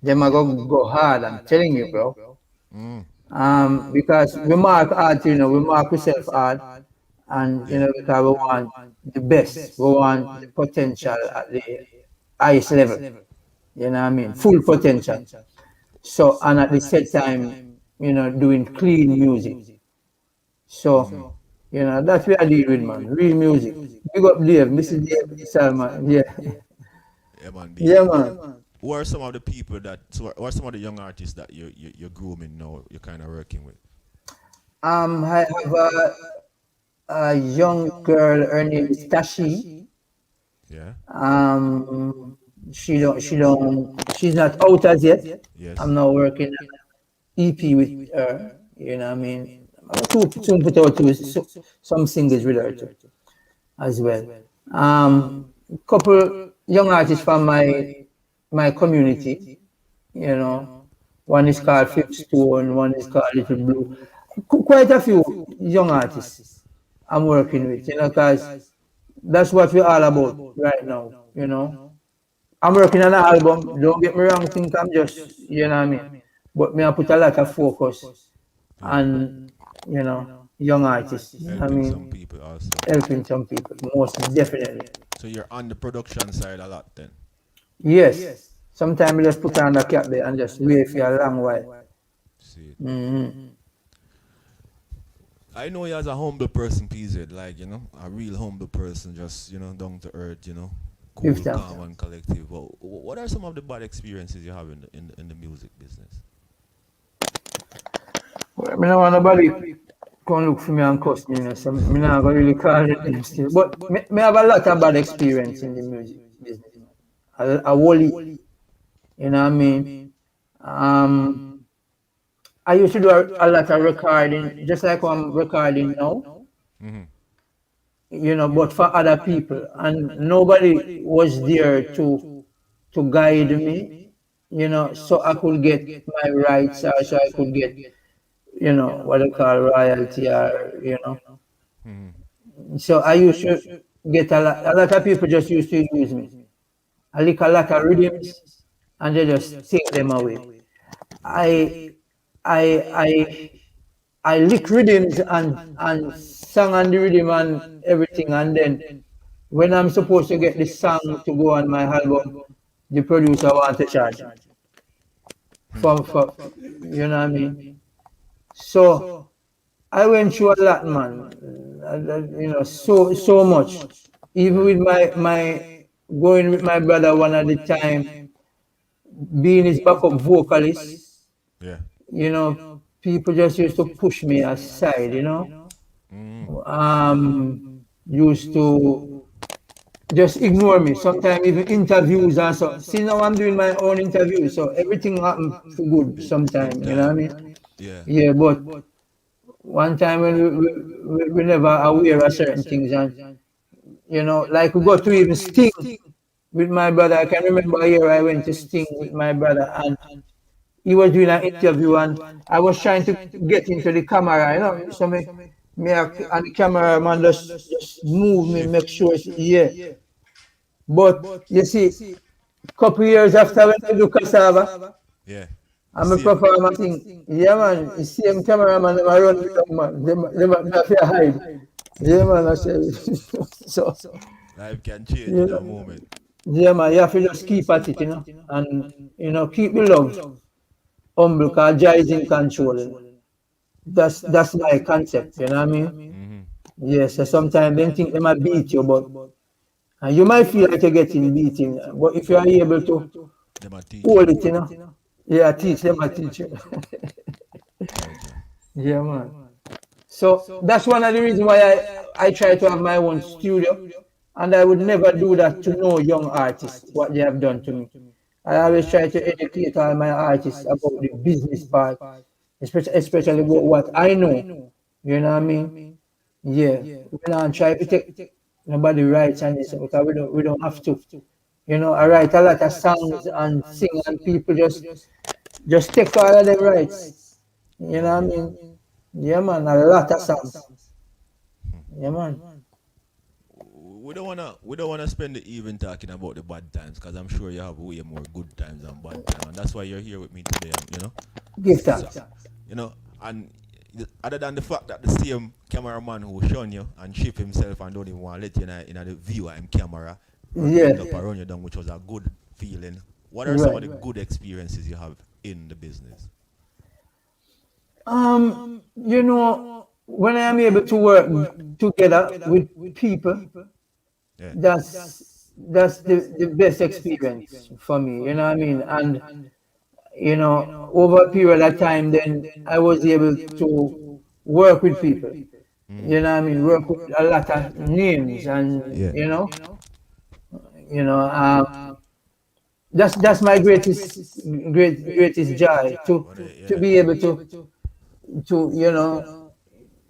them are going to go hard. I'm telling you, bro.
Mm.
Because we mark art, we mark ourselves hard, and
Yeah.
because we want the best, we want the potential at the highest level. You know what I mean? Full potential. So, and at the same time, doing clean music.
Mm.
So, that's what I deal with, man. Real music. Big up Dave. This is Dave Salman. Yeah.
Yeah, man,
Yeah,
BZ.
man.
Who are some of the people who are some of the young artists that you're grooming now, you're kind of working with?
I have a young girl. Her name is Tashi.
Yeah?
Um, she's not out as yet.
Yes.
I'm now working on EP with her. You know what I mean? I'm soon put out some singles with her too, as well. Couple young artists from my community. You know, one is called Fifth Stone, one is called Little Blue. Quite a few young artists I'm working with. Because that's what we're all about right now. I'm working on an album. Don't get me wrong. Think I'm just, what I mean. But me, I put a lot of focus
Yeah.
on, young artists. I
Helping some
mean,
people also.
helping some people, most definitely.
So you're on the production side a lot then.
Yes. Sometimes we just put on the cap there and just wait for a long while.
See it.
Mm-hmm.
I know you as a humble person, PZ, like, a real humble person, just, down to earth, cool,
Give thanks.
calm, and collective. But what are some of the bad experiences you have in the music business?
Well, I don't want nobody come look for me and cuss me, so I'm not going to really call it them still. But me have a lot of bad experience in the music business. A whole heap, you know what I mean? Um, I used to do a lot of recording, just like I'm recording now,
Mm-hmm.
but for other people. And nobody was there to guide me, so I could get my rights or so I could get, what they call royalty or.
Mm-hmm.
So I used to get a lot of people just used to use me. I lick a lot of rhythms and they just take them away. I I I I lick rhythms and sang on the rhythm and everything, and then when I'm supposed to get the song to go on my album, the producer wants to charge me for what I mean. So I went through a lot, man. So much. Even
Yeah.
with my going with my brother one at the time, being his backup vocalist,
Yeah.
people just used to push me aside.
Mm-hmm.
Used to just ignore me. Sometimes even interviews and so. See now I'm doing my own interviews, so everything happened for good sometimes,
In
you know what I
time.
mean?
Yeah.
Yeah, but one time when we never aware of certain things, and like we go to even Sting with my brother. I can remember a year I went to Sting with my brother, and he was doing an interview, and I was trying to get into the camera, so and the cameraman just move me,
Shift.
make sure it's yeah. But you see, couple years after when I do cassava,
Yeah. The
I'm a
same.
performer thing. Yeah man, the same cameraman them a run with them man. Them have to hide. Yeah man, I say so
Life can change
you
in a
know,
moment.
yeah man, you have to just keep at it, and keep the love humble because Jah is in control. That's my concept, you know what I mean?
Mm-hmm.
Yes, so sometimes they think they might beat you, but and you might feel like you're getting beaten, but if you are able to
Them a teach you.
hold it, yeah, teach them, I teach you.
Gotcha.
Yeah, man. So that's one of the reasons why I try to have my own studio, and I would never do that to no young artists, what they have done to me. I always try to educate all my artists about the business part, especially about what I know. You know what I mean? Yeah. We don't try to take nobody rights and this because we don't have to. I write a lot of songs and sing and people just take all of them rights. You know what I
Mm-hmm.
mean? Yeah man, a lot of songs. Yeah man.
We don't wanna spend the evening talking about the bad times because I'm sure you have way more good times than bad times, and that's why you're here with me today. And,
Give
so,
thanks.
and other than the fact that the same cameraman who shown you and shift himself and don't even want to let you in the view of him camera
Yeah.
end up around you down, which was a good feeling. What are some of
Right.
the good experiences you have in the business?
When I am able to work together with people,
Yeah.
that's the best experience for me, you know what I mean? And over a period of time then I was able to work with people.
Mm.
You know what I mean? Work with a lot of names and
Yeah.
you know, that's my greatest joy to
Yeah.
be able to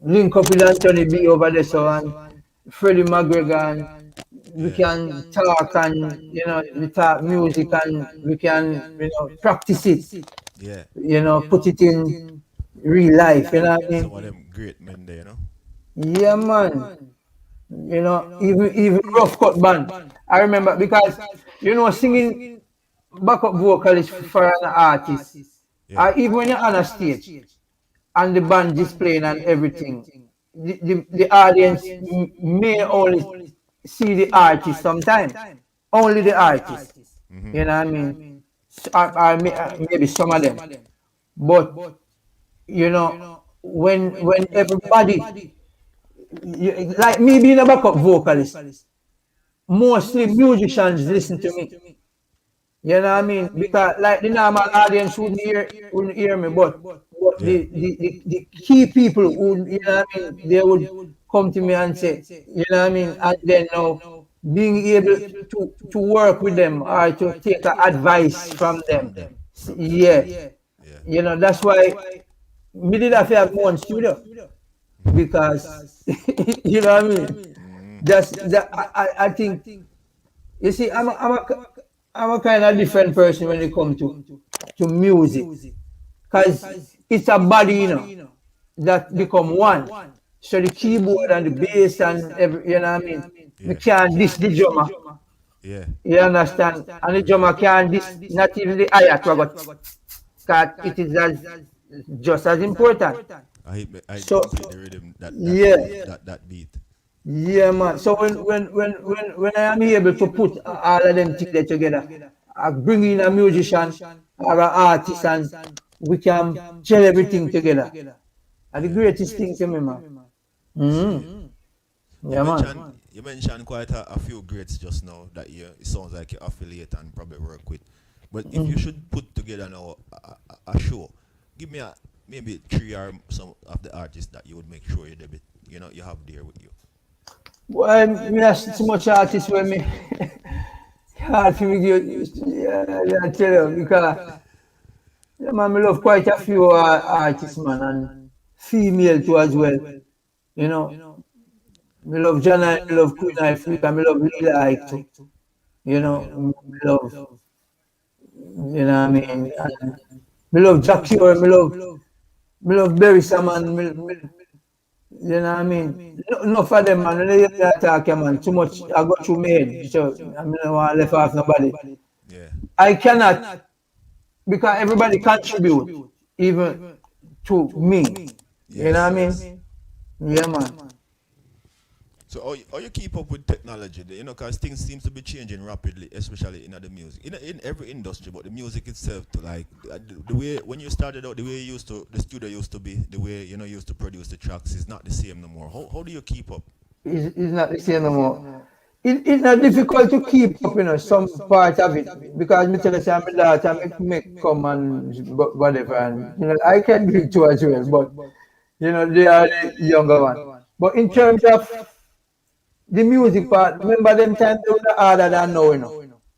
link up with Anthony B over there so and Freddie McGregor and we
Yeah.
can talk and we talk music and we can practice it,
Yeah.
put it in real life, you know what I
Some
mean?
of them great men there.
Yeah man. Even rough cut band. I remember because singing backup vocalist for an artist,
Yeah.
even when you're on a stage and the band is playing and everything, the audience may only see the artist sometimes, only the artist.
Mm-hmm.
You know what I mean? Maybe some of them, but when everybody, like me being a backup vocalist, mostly musicians listen to me. You know what I mean? Because like the normal audience wouldn't hear me, but
Yeah.
the key people who what I mean, they would come to me and say, what I mean, and then now being able to work with them or to take advice from them.
From them.
Yeah.
Yeah.
That's why me did have to have my own studio because what I mean?
Mm-hmm.
That's that I think you see, I'm a kind of different person when it comes to music, cause it's a body, that become one. So the keyboard and the bass and every, what I mean, we
Yeah.
can't diss the drummer.
Yeah.
You understand? And the drummer can't diss not even the hi-hat, cause it is just as important.
I
So
complete the rhythm that
yeah,
flow that beat.
yeah, man. So when I am able to put all of them things together, I bring in a musician or an artist and we can gel everything together. And the
Yeah.
greatest thing to me, man.
See. You
Yeah, man.
mentioned you mentioned quite a few greats just now that it sounds like you affiliate and probably work with. But if you should put together now a show, give me maybe three or some of the artists that you would make sure you have there with you.
Well, me have too much artists with me. Hard for me to yeah, tell you because yeah, man, me love quite a few artists, man, and female too as well. You know, me love Jana, me love Queen Africa, me love Lila Ike too.
Yeah.
Me love, what I mean, and me love Jack Cure, me love Berry Saman, You know what I mean? No, no for them, man. When they hear me attack, yeah, man, too much I go through my head. So I mean, I don't want to left off nobody.
Yeah.
I cannot, because everybody contribute, even to me. You know
Yes,
what I
yes.
mean? Yeah, man.
So how you keep up with technology? You know, because things seems to be changing rapidly, especially in the music, in every industry, but the music itself, to like the way when you started out, the way you used to, the studio used to be, the way you know you used to produce the tracks is not the same no more. How do you keep up?
It's not the same no more. It's not difficult to keep up, some part of it. Because me tell you, say, my daughter make come and whatever, and, I can do it too as well, but, they are the younger one. But in
Yeah.
terms of the music part, remember them times they were harder than now.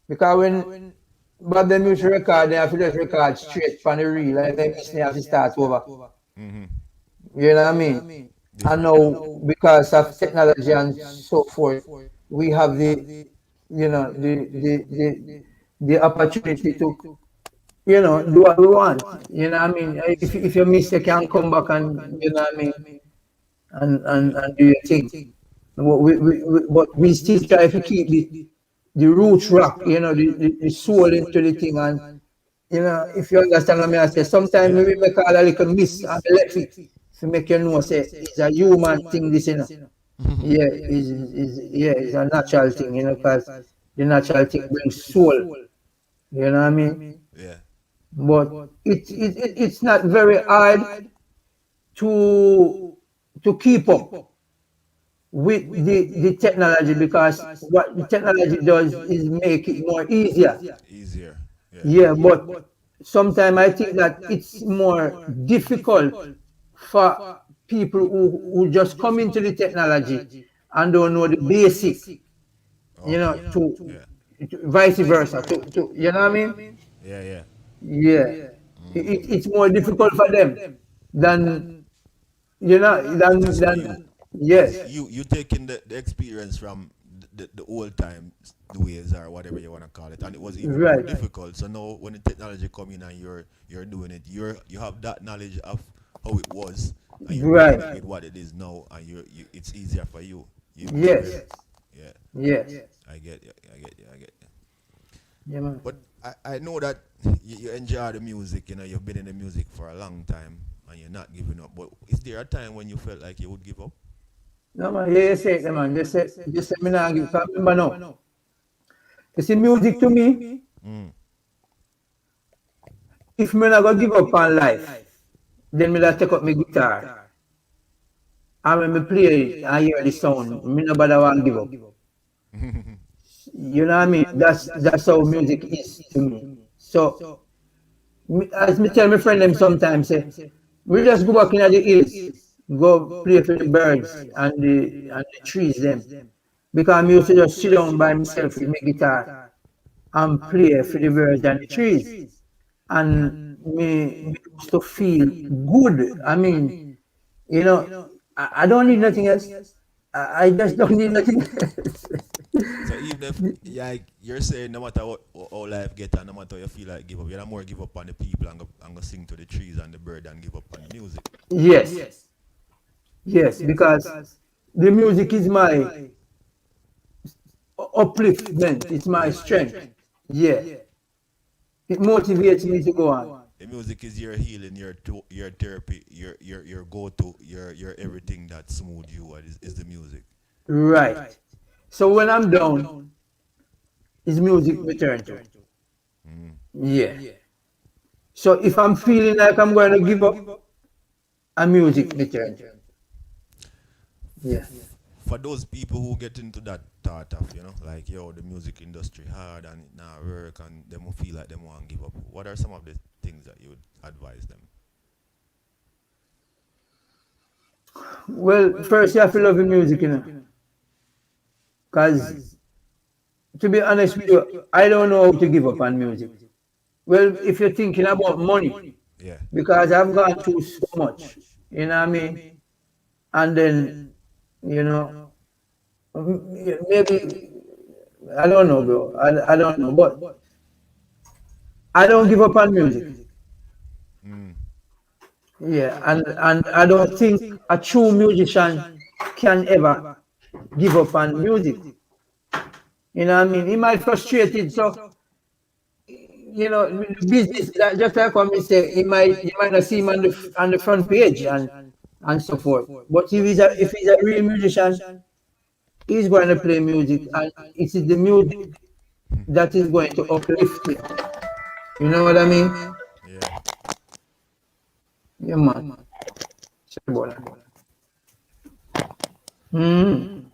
Because when Bob them used to record, they have to just record straight from the reel, and then they have to start over.
Mm-hmm.
You know what I mean? And
Different now.
now, because of technology and so forth, we have you know, the opportunity to, do what we want. You know what I mean? If you miss, you can come back and, you know what I mean,
Yeah.
and do your thing. But we still try to keep the roots rock, the soul into the thing. And, if you understand what I say, sometimes
Yeah.
we make all a little miss and left it to make you know, say, it's a human thing, this. Yeah, it's a natural thing, because the natural thing brings soul, you know what I mean?
Yeah.
But it's not very hard to keep up with the technology, because what the technology does is make it more easier.
Easier. Yeah.
Yeah, but sometimes I think that it's more difficult for people who just come into the technology and don't know the basic,
Okay.
to,
Yeah.
vice versa, you know what I mean?
Yeah. Yeah.
Yeah, it's more difficult for them than,
It is for
than,
you, because
yes,
you taking the experience from the old time, the ways or whatever you want to call it, and it was even more
right,
difficult. So now when the technology come in and you're doing it, you have that knowledge of how it was, and you're bringing it
right,
with what it is now, and it's easier for you. You
yes,
spread. Yeah,
yes,
I get you. I get you. I get you.
yeah, man.
But I know that you enjoy the music. You know, you've been in the music for a long time, and you're not giving up. But is there a time when you felt like you would give up?
No, man, yeah, you say it, man. Just say me now give. Cause remember now, you see, music to me,
Mm.
if me not go give up on life, then me that take up my guitar. And when me play it, I hear the sound, me nobody want give up. You know what I mean? That's how music is to me. So, as me tell my friend them sometimes, say, we just go back in the hills, go play for the birds and the trees them. Because I used to just sit down by myself with my guitar and play for the birds and the trees. And me used to feel good. I mean, you know, I don't need nothing else. I just don't need nothing else.
So even if like you're saying, no matter what how life get and no matter how you feel like give up, you're not more give up on the people and go sing to the trees and the bird and give up on the music.
Yes, yes, because the music is my upliftment, it's my
Yeah.
strength. Yeah, it motivates me to go on.
The music is your healing, your therapy, your go to, your everything that smooth you is the music.
Right. So when I'm down, it's music me turn to.
Mm.
Yeah. So if I'm feeling like I'm going to give up, a music me turn to. Yeah.
For those people who get into that thought of, like, yo, the music industry hard and it not work and them will feel like them want to give up, what are some of the things that you would advise them?
Well, first you have to love the music, Because to be honest with you, I don't know how to give up on music. Well, if you're thinking about money,
Yeah.
because I've gone through so much, you know what I mean? And then, you know, maybe, I don't know, bro. I don't know. But I don't give up on music.
Mm.
Yeah, and I don't think a true musician can ever give up on music. You know what I mean? He might frustrated, so business just like what we say, he might not see him on the front page and so forth. But if he's a real musician, he's going to play music, and it is the music that is going to uplift him. You know what I mean?
Yeah.
Yeah, man. Sorry about that. Mm.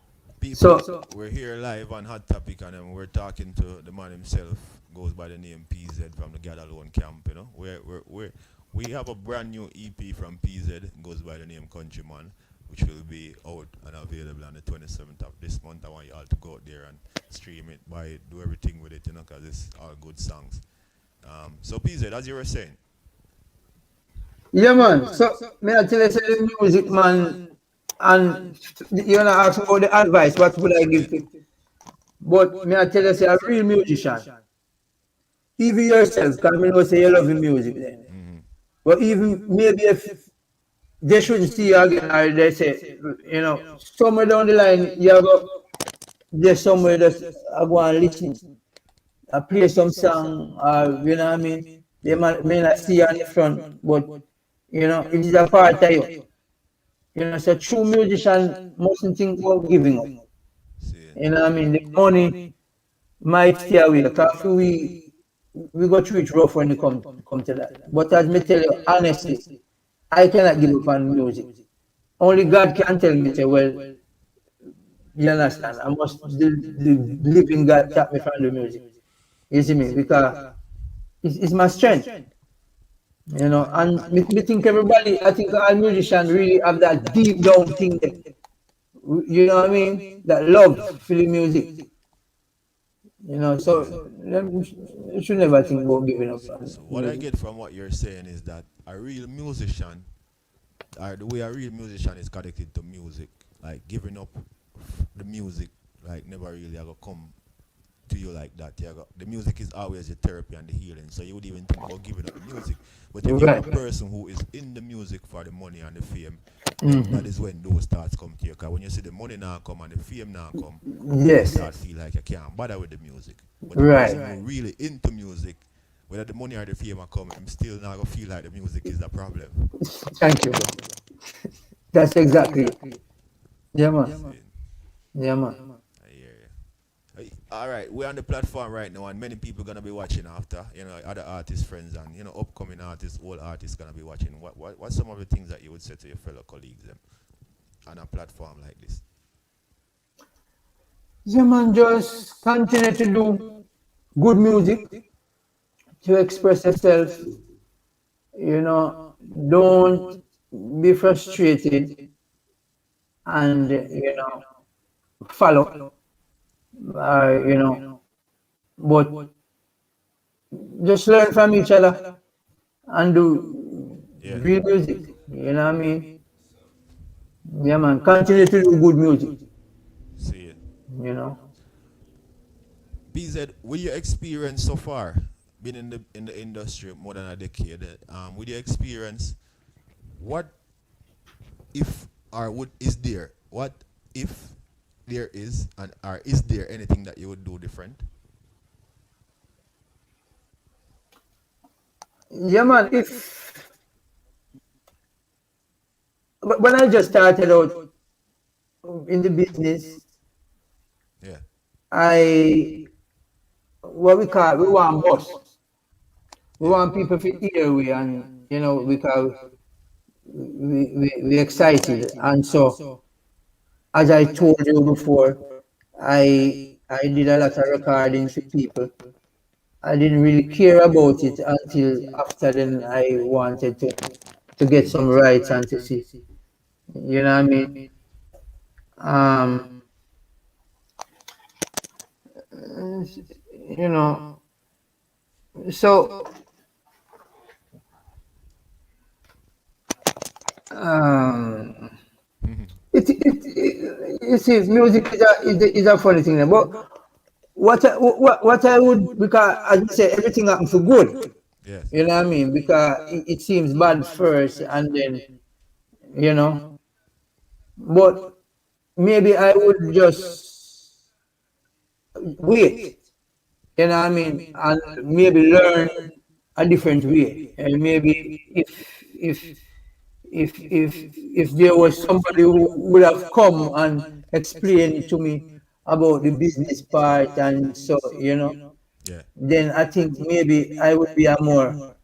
People,
So
we're here live on Hot Topic, and we're talking to the man himself. Goes by the name Pzed from the God Alone camp. You know, we have a brand new EP from Pzed. Goes by the name Countryman, which will be out and available on the 27th of this month. I want you all to go out there and stream it, buy it, do everything with it, you know, because it's all good songs. So Pzed, as you were saying,
yeah, man. So may I tell you say the music, man, and you know ask about the advice. What would I give to? But may I tell you say a real musician, even yourself, because we know say you love the music then. But even maybe if they shouldn't see you again, or they say, somewhere down the line, there's somewhere that I go and listen, I play some song, or you know what I mean. They may not see you on the front, but it is a part of you. So true musician mustn't think about giving up.
see,
You know what I mean? The money might stay away. Because we got through it rough when it come to that. But as me tell you, honestly, I cannot give up on music. Only God can tell me, say, well, you understand, I must, the living God tap me from the music. You see me? Because it's my strength. And me think everybody, I think all musicians really have that deep down thing there. You know what I mean? That love for the music. So you should never think about giving up on
so what I
music.
get from what you're saying is that the way a real musician is connected to music, like giving up the music, like never really ever come to you like that. The music is always your therapy and the healing. So you would even think about giving up the music. But if you're a
Right.
person who is in the music for the money and the fame, then that is when those thoughts come to you. Because when you see the money now come and the fame now come, you
Yes.
start feel like you can't bother with the music. But the person
Right.
who really into music, whether the money or the fame are coming, I'm still not gonna feel like the music is the problem.
Thank you, bro. That's exactly it. Yeah, man.
See,
Yeah, man.
I hear you. All right, we're on the platform right now, and many people gonna be watching after. Other artists, friends, and upcoming artists, old artists gonna be watching. What's some of the things that you would say to your fellow colleagues them on a platform like this?
Yeah, man. Just continue to do good music to express yourself. Don't be frustrated and follow. But just learn from each other and do
Yeah,
real music. You know what I mean? Yeah, man. Continue to do good music.
see it.
You know.
BZ, with your experience so far, been in the industry more than a decade, with your experience, what if or would is there? What if there is and or is there anything that you would do different?
Yeah, man. When I just started out in the business,
Yeah,
I what we want boss. We
yeah,
want people to hear we and because we excited and so as I told you before, I did a lot of recordings with people. I didn't really care about it until after then I wanted to get some rights and to see. You know what I mean? Um, you know, so um, you see, music is a funny thing, but what I would because as you say, everything happens for good.
Yes.
You know what I mean? Because it seems bad first, and then you know. But maybe I would just wait. You know what I mean? And maybe learn a different way. And maybe if if there was somebody who would have come and explained to me about the business part, and so
Yeah.
then I think maybe I would be a more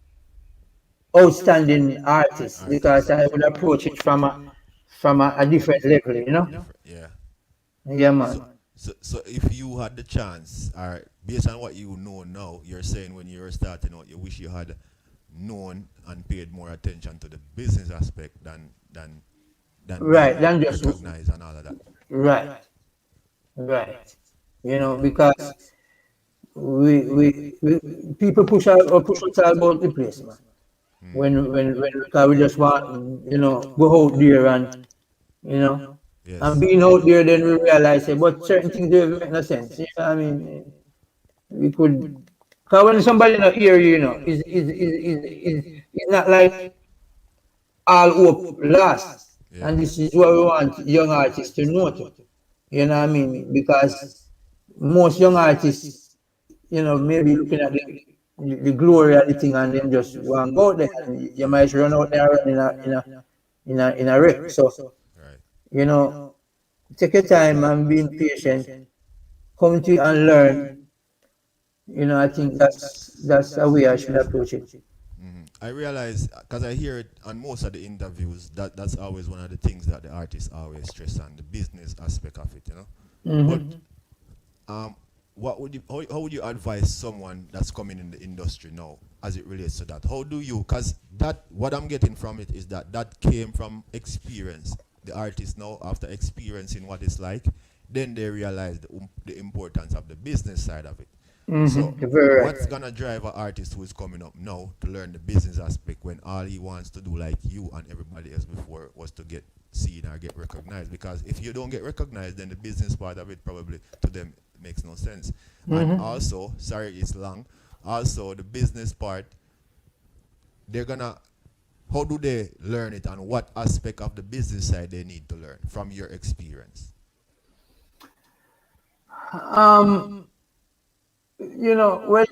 outstanding artist because
Artist.
I would approach it from a different level,
Different. Yeah.
Yeah,
So,
man.
so if you had the chance, or based on what you know now, you're saying when you were starting out, you wish you had known and paid more attention to the business aspect than
Right,
being
then just
recognized and all of that.
right, right.
Yeah.
Because we people push out or push us all about the place, man. When because we just want go out there and you know and
Yes.
being out there, then we realize but certain things don't make no sense. You know what I mean? We could, because when somebody not hear you, is not like all hope lost.
Yeah.
And this is what we want young artists to know too. You know what I mean? Because most young artists, maybe looking at the glory of the thing and then just want to go out there and you
Yeah.
might run out there in a wreck. So,
Right.
you know, take your time and being patient, come to and learn. I think that's a way I should approach it.
I realize because I hear it on most of the interviews that that's always one of the things that the artists always stress on the business aspect of it, you know. But um, what would you how would you advise someone that's coming in the industry now as it relates to that? How do you? Because that what I'm getting from it is that came from experience. The artists now after experiencing what it's like, then they realize the importance of the business side of it. So,
You're very
what's
right.
gonna drive an artist who is coming up now to learn the business aspect when all he wants to do, like you and everybody else before, was to get seen or get recognized? Because if you don't get recognized, then the business part of it probably to them makes no sense. And also, sorry, it's long. Also, the business part, they're gonna. How do they learn it, and what aspect of the business side they need to learn from your experience?
Um, well,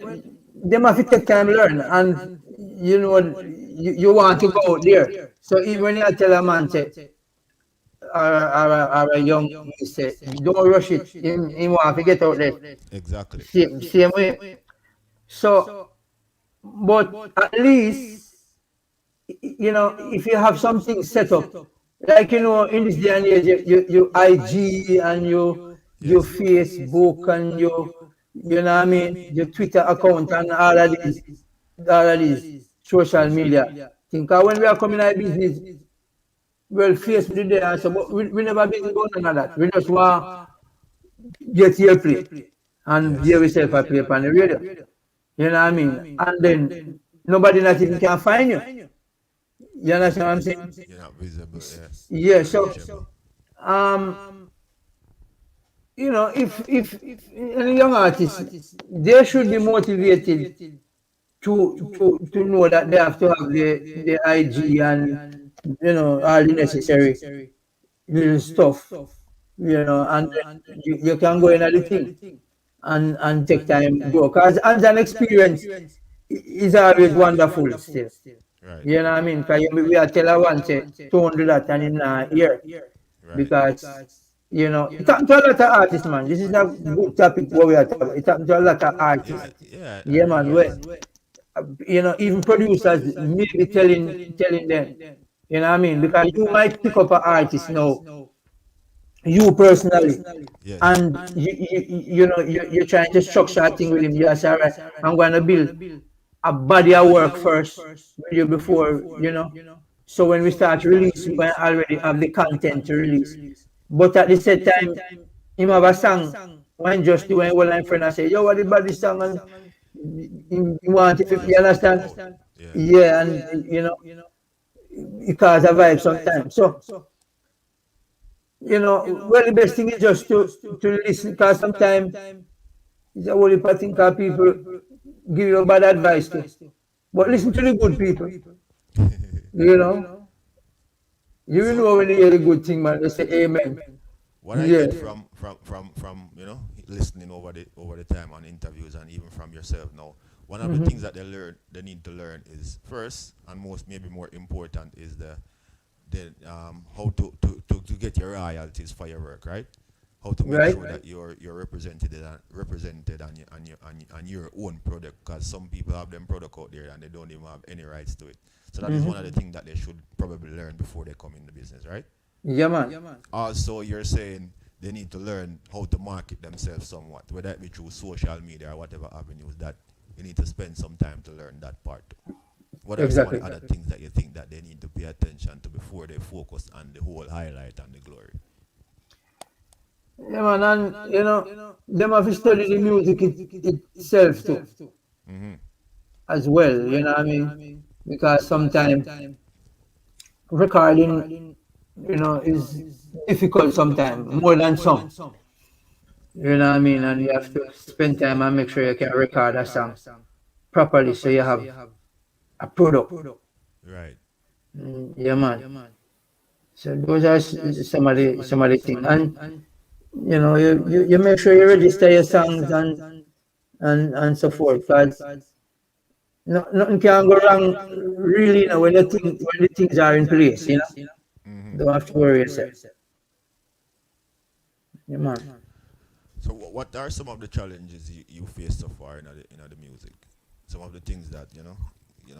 they must have take time learn, and you want to go out there. So even when you tell a man say, or a young me say, don't rush it. He want to get out there.
Exactly.
Same way. So, but at least if you have something set up, like in this day and age, you IG and your
Yes.
Facebook and you know what I mean, your Twitter account and all of these social media. Think when we are coming out of business, well, Facebook is there, so but we never been going on that. We just want get your play and hear
Yes.
yourself a play on the radio. You know what I mean? And then nobody not even can find you. You understand what I'm saying?
You're not visible. Yeah.
Yeah,
Not
so
reachable.
um, if any young artist, they should be motivated to know that they have to have the IG and all the necessary little stuff, and then you can go in at the thing and take time go. Cause and an experience is always wonderful still.
Right.
You know what I mean? Because we are tell one say, don't do that and in here.
Right.
Because it happened to a lot of artists, man. This is a good topic what we are talking about. It happened to a lot of
Yeah.
artists.
Yeah. I
Yeah, man. Where
realize.
even producers may be telling them, you know what I mean? Because you might pick up an artist now, you personally,
Yes.
and you're trying to structure a thing with him. You say, all right, I'm going to build a body of work first with you before. So when we start to release, we can already have the content to release. But at the same time, him have a song when just do when one friend and say, yo, what about this song? And he want it,
Wants
you
to put it
understand?
out. Yeah.
Yeah, and it cause a vibe sometimes. So, well, the best thing is just to listen, because sometimes it's a whole heap of thing 'cause people give you bad advice too. But listen to the good people. You know, you will
So
know when you hear the good thing, man. They say amen.
what I
Yeah.
get from listening over the time on interviews and even from yourself now, one of the things that they need to learn is first and most maybe more important is the how to get your royalties for your work, right? How to make
Right?
sure that you're represented on your own product, because some people have them product out there and they don't even have any rights to it. So that is one of the things that they should probably learn before they come in the business, right?
Yeah, man.
Also, you're saying they need to learn how to market themselves somewhat, whether it be through social media or whatever avenues, that you need to spend some time to learn that part too. What are some of
Exactly.
the other things that you think that they need to pay attention to before they focus on the whole highlight and the glory?
Yeah, man. And, them have to study the music itself too,
Mm-hmm.
as well. You know what I mean? Because sometimes recording, is difficult sometimes, more than some. You know what I mean? And you have to spend time and make sure you can record a song properly so you have a product.
Right.
Yeah, man. So those are some of the things. And you make sure you register your songs and so forth. Because nothing can go wrong really, when the things are in place,
Mm-hmm.
Don't have to worry yourself. Yeah, man.
So, what are some of the challenges you faced so far in the music? Some of the things that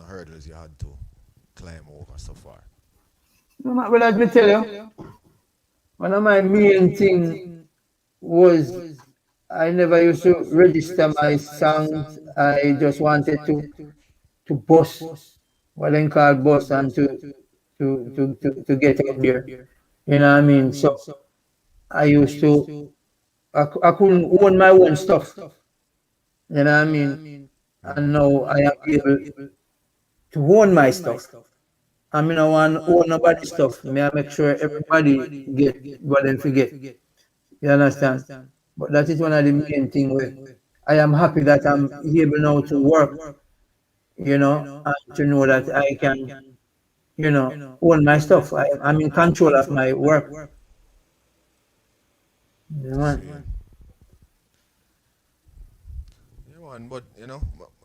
hurdles you had to climb over so far.
No, man, well, let me tell you, one of my main thing was I never used to register my songs. I just wanted to boss, what they call boss, and to get up there. You know what I mean? So I used to, I couldn't own my own stuff. You know what I mean? And
Mm-hmm.
now I am able to own my stuff. I mean, I want to own nobody's stuff. May I make sure everybody get what they forget. You understand? But that is one of the main thing where I am happy that I'm able now to work, and to know that I can, own my stuff. I'm in control of my work. You know,
See. Yeah, man. But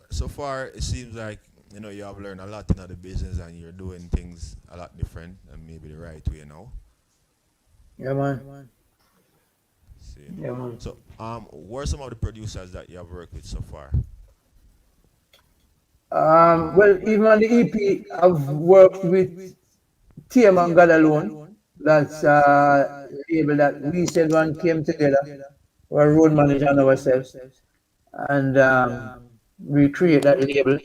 so far it seems like you have learned a lot in the business and you're doing things a lot different and maybe the right way now.
yeah, man.
See.
Yeah, man.
So, what are some of the producers that you have worked with so far?
Well, even on the EP, I've worked with TM and God Alone. That's a label that we said one came together. We're road manager and ourselves. And we create that label.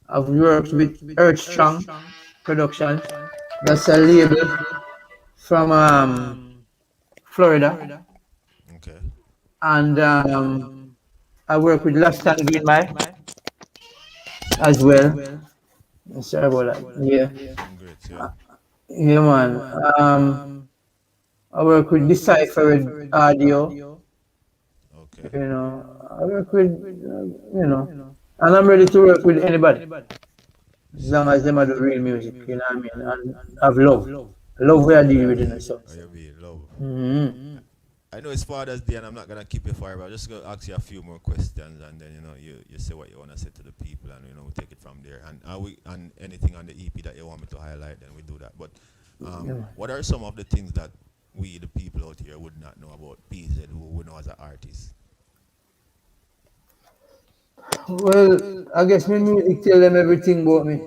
I've worked with Earth Strong Production. That's a label from Florida.
Okay.
And I work with Last and Green Mile as well. Sorry about that. Yeah.
Great. Yeah.
Yeah, man. I work with Deciphered Audio.
Okay.
I work with, and I'm ready to work with anybody as long
See.
as them are the real music, you know what I mean? And have love. Love where I deal with it, so.
Oh, you be love.
Mm-hmm.
I know it's Father's Day and I'm not gonna keep you forever. I'm just gonna ask you a few more questions and then you say what you wanna say to the people and we take it from there. And anything on the EP that you want me to highlight, then we do that. But
Yeah.
what are some of the things that we the people out here would not know about Pzed, who we know as an artist?
Well, I guess my music tell them everything about me.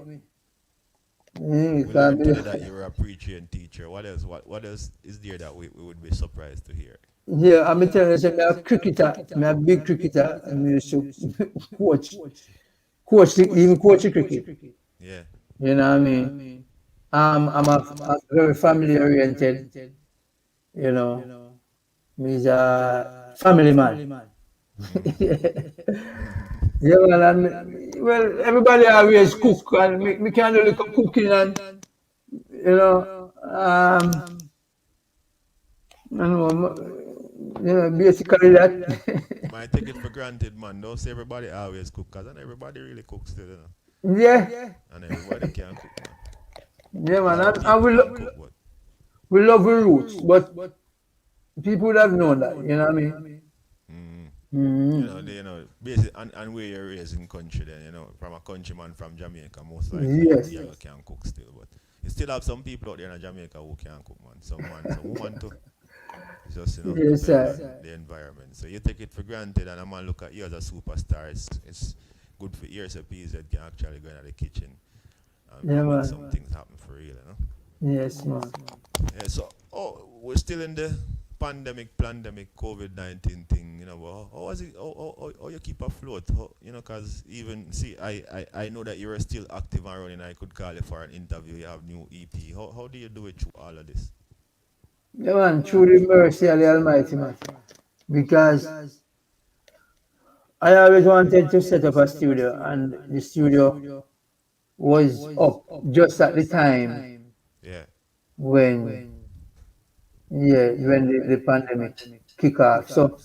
Mm,
We
because
learned today that you were a preacher and teacher. What else? What else is there that we would be surprised to hear?
yeah, I'm telling you, say, I'm a cricketer. I'm a big cricketer. And I used to coach, even coach the cricket.
Yeah.
You know what I mean? I'm very family oriented. You know, he's a family man. Yeah, well, well, everybody always cook, and me can do little cooking, and basically that.
Might take it for granted, man. Don't say everybody always cook, cause not everybody really cooks still.
Yeah,
And everybody can cook, man.
yeah,
A
man.
lot of
And
people can cook, but
we love our roots, but people would have known that. You know what I mean?
mm,
Mm.
basically, and where you're raised in country, then from a countryman from Jamaica, most likely
Yes.
you can cook still, but you still have some people out there in Jamaica who can cook, man. Some man, some woman too. It's just
Yes,
depend
sir.
on the environment. So you take it for granted, and a man look at you as a superstar. It's good for years a Pzed can actually go into the kitchen
Yeah,
and make some
man.
things happen for real.
Yes, man.
Yeah, so we're still in the pandemic, COVID-19 thing, but how was it? How you keep afloat? Because even see, I know that you're still active and running. I could call you for an interview. You have new EP. How do you do it through all of this?
Yeah, man. Through the mercy of the Almighty, man. Because I always wanted to set up a studio, and the studio was up just at the time
Yeah.
when, yeah, when the pandemic kick off. So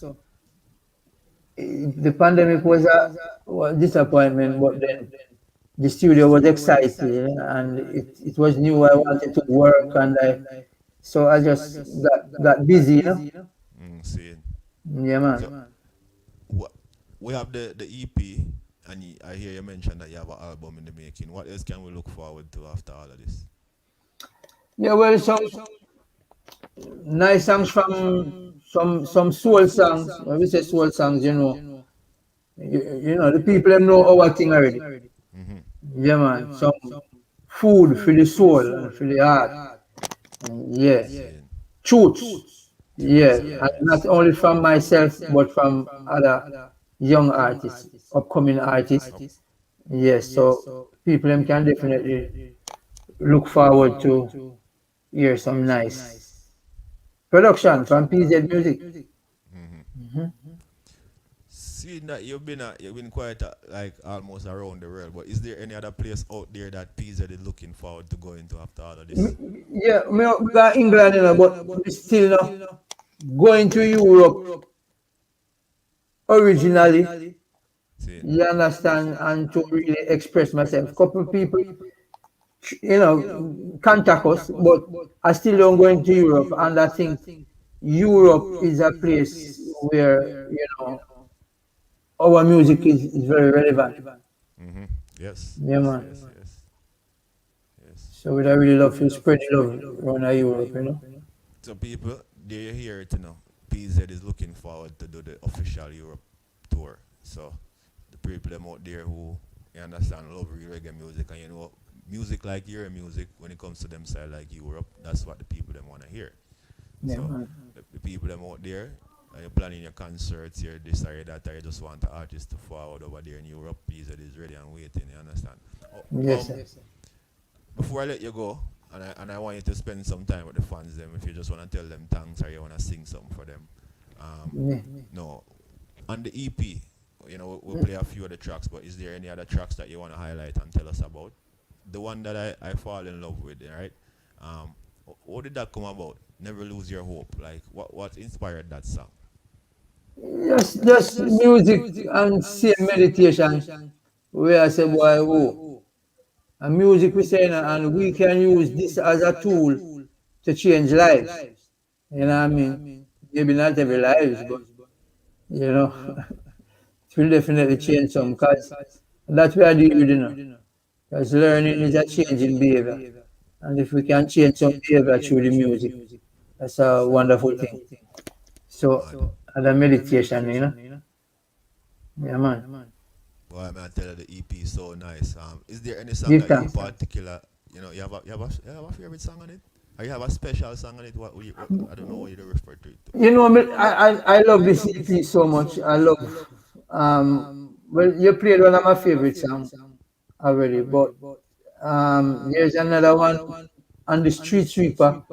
the pandemic was a disappointment, but then the studio was exciting and it was new. I wanted to work, and I just got busy, you know.
Seeing.
Yeah,
So
man.
wha- we have the EP, and I hear you mention that you have an album in the making. What else can we look forward to after all of this?
Yeah, well, some nice songs from some soul songs. When we say soul songs, you know the people them know our thing already.
Mm-hmm.
Yeah, man. Some food for the soul and for the heart. Yeah,
Seeing.
truths. Yeah,
Truths,
and not
yes.
only from myself, but from other young artists, upcoming artists.
Up.
Yes, so people them can definitely look forward to hear some nice production from PZ Music.
Mm-hmm.
Mhm.
Seeing that you've been quite like almost around the world, but is there any other place out there that PZ is looking forward to going to after all of this?
Yeah, we got England, but we still not going to Europe originally.
Seeing.
You understand, and to really express myself. Couple people, contact us, but I still don't go into Europe, and I think Europe is a place where our music is very relevant.
Mm-hmm. Yes,
Yeah,
yes,
man.
yes, yes, yes.
So we'd really love to spread the love around Europe.
So people, there you hear it, PZ is looking forward to do the official Europe tour. So the people them out there who you understand love real reggae music, and music like your music when it comes to them side like Europe, that's what the people them wanna hear.
Yeah,
So
man.
the people them out there, you're planning your concerts, you're this or that, or you just want the artist to forward over there in Europe, PZ is ready and waiting, you understand?
Yes, sir.
Before I let you go, and I want you to spend some time with the fans them, if you just want to tell them thanks or you want to sing something for them.
Yeah.
No, on the EP, we'll play a few of the tracks, but is there any other tracks that you want to highlight and tell us about? The one that I fall in love with, right? How did that come about? Never Lose Your Hope. Like, what inspired that song?
Just music and same meditation. Where I say, boy, oh, and music we say, and we can use this as a tool to change lives. You know what I mean? Maybe not every lives, but you know, it will definitely change some. Cause that's what I do, Because learning is a change in behavior, and if we can change some behavior through the music, that's a wonderful thing. So,
Mad.
and a meditation, yeah, man.
Boy, man, I tell you the EP is so nice. Is there any song
Give
that you
thanks.
particular, you have a favorite song on it? Or you have a special song on it? I don't know what you refer to it to.
I love this EP so much. I love, well, you played one of my favorite songs already, but there's another one on the Street Sweeper.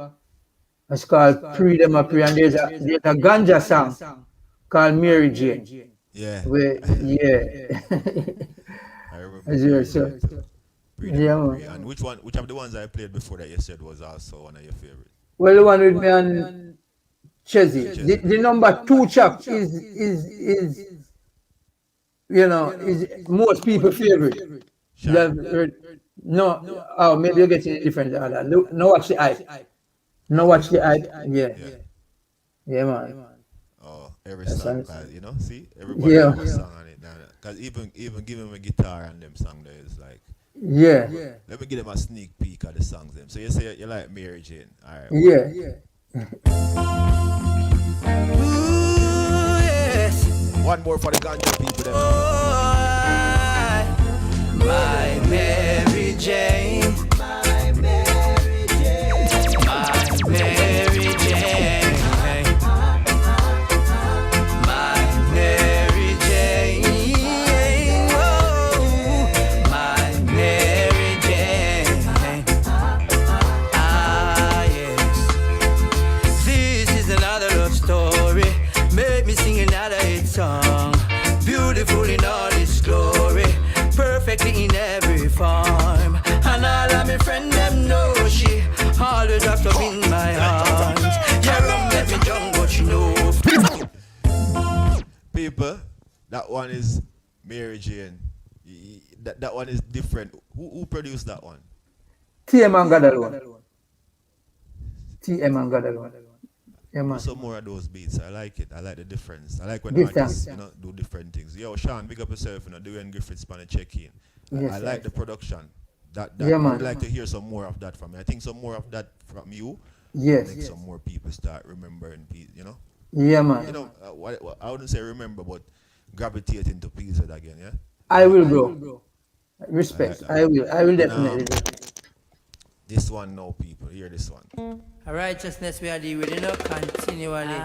It's called Pre Them a Pre, and there's a ganja song called Mary Jane.
Yeah.
Where, yeah,
I remember
as you
Mary
were so,
Jane too. Pre them
yeah,
a pre.
man.
And which of the ones I played before that you said was also one of your favorite?
Well, the one with me and Chezzy,
Chessy.
the number two chap is is most people favorite. No, oh, maybe you're getting it different. Look, no, watch the hype. No, watch the hype. Yeah,
Yeah.
yeah, man.
Oh, every
That's
song,
what
guys,
I'm
you know, see, everybody
Yeah,
have a song on it now. Cause even giving them a guitar and them song there is like,
yeah,
let me give them a sneak peek of the songs them. So you say you like Mary Jane, all right?
yeah.
Ooh, yes.
One more for the ganja people. Them.
My Mary Jane. My Mary Jane. My Mary Jane. My Mary Jane. Oh, my Mary Jane. Ah, yes. This is another love story. Make me sing another hit song. Beautiful in all its glory. Perfectly in every form. And all of my friends them know she always wrapped up in my arms. Yeah, rum let me drunk, but you know.
People, that one is Mary Jane. That one is different. Who produced that one?
TM and God alone. TM and God alone. Yeah, man.
Some more of those beats. I like it. I like the difference. I like when
Give
artists,
thanks.
do different things. Yo, Sean, big up yourself, doing Griffiths on a check-in.
Yes,
I like the production. That
Yeah, man.
I'd like to hear some more of that from you. I think some more of that from you
Yes.
make some more people start remembering,
Yeah, man.
I wouldn't say remember, but gravitate into Pzed again, yeah?
I will, bro. Respect. I will. I will definitely.
Um, This one, no people. Hear this one.
Righteousness we are dealing with, continually.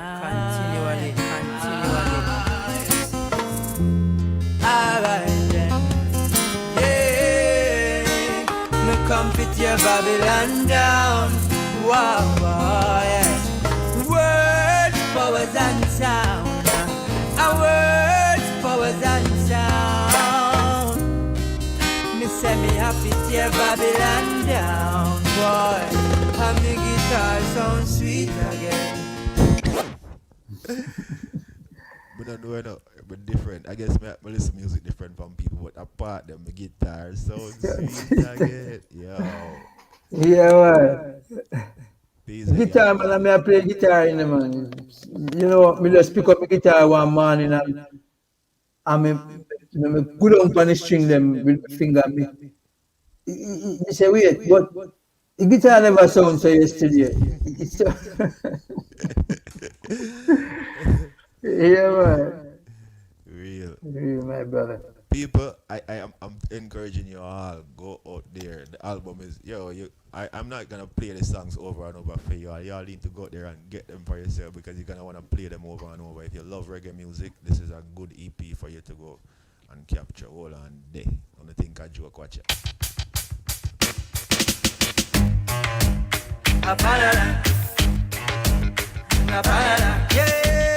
Alright then. Yeah. Me come fit your Babylon down. Wow, wow, yeah. Words, powers and sound. Words, powers and sound. Me say me happy to your Babylon down, boy. And me guitar sounds sweet again.
But I know but different. I guess I listen to music different from people, but apart them, the guitar sounds sweet again. Yo.
Yeah, man.
Pzed,
Guitar, man. I play guitar in the man. Me just pick up my guitar one morning and me put on the string them with my finger. You say, wait, but the guitar never sounds so yesterday. It's so yeah, man.
Real.
My brother.
People, I'm encouraging you all, go out there. The album is, I'm not going to play the songs over and over for you all. You all need to go out there and get them for yourself because you're going to want to play them over and over. If you love reggae music, this is a good EP for you to go and capture. Hold on there. I don't think I joke, watch it.
Yeah.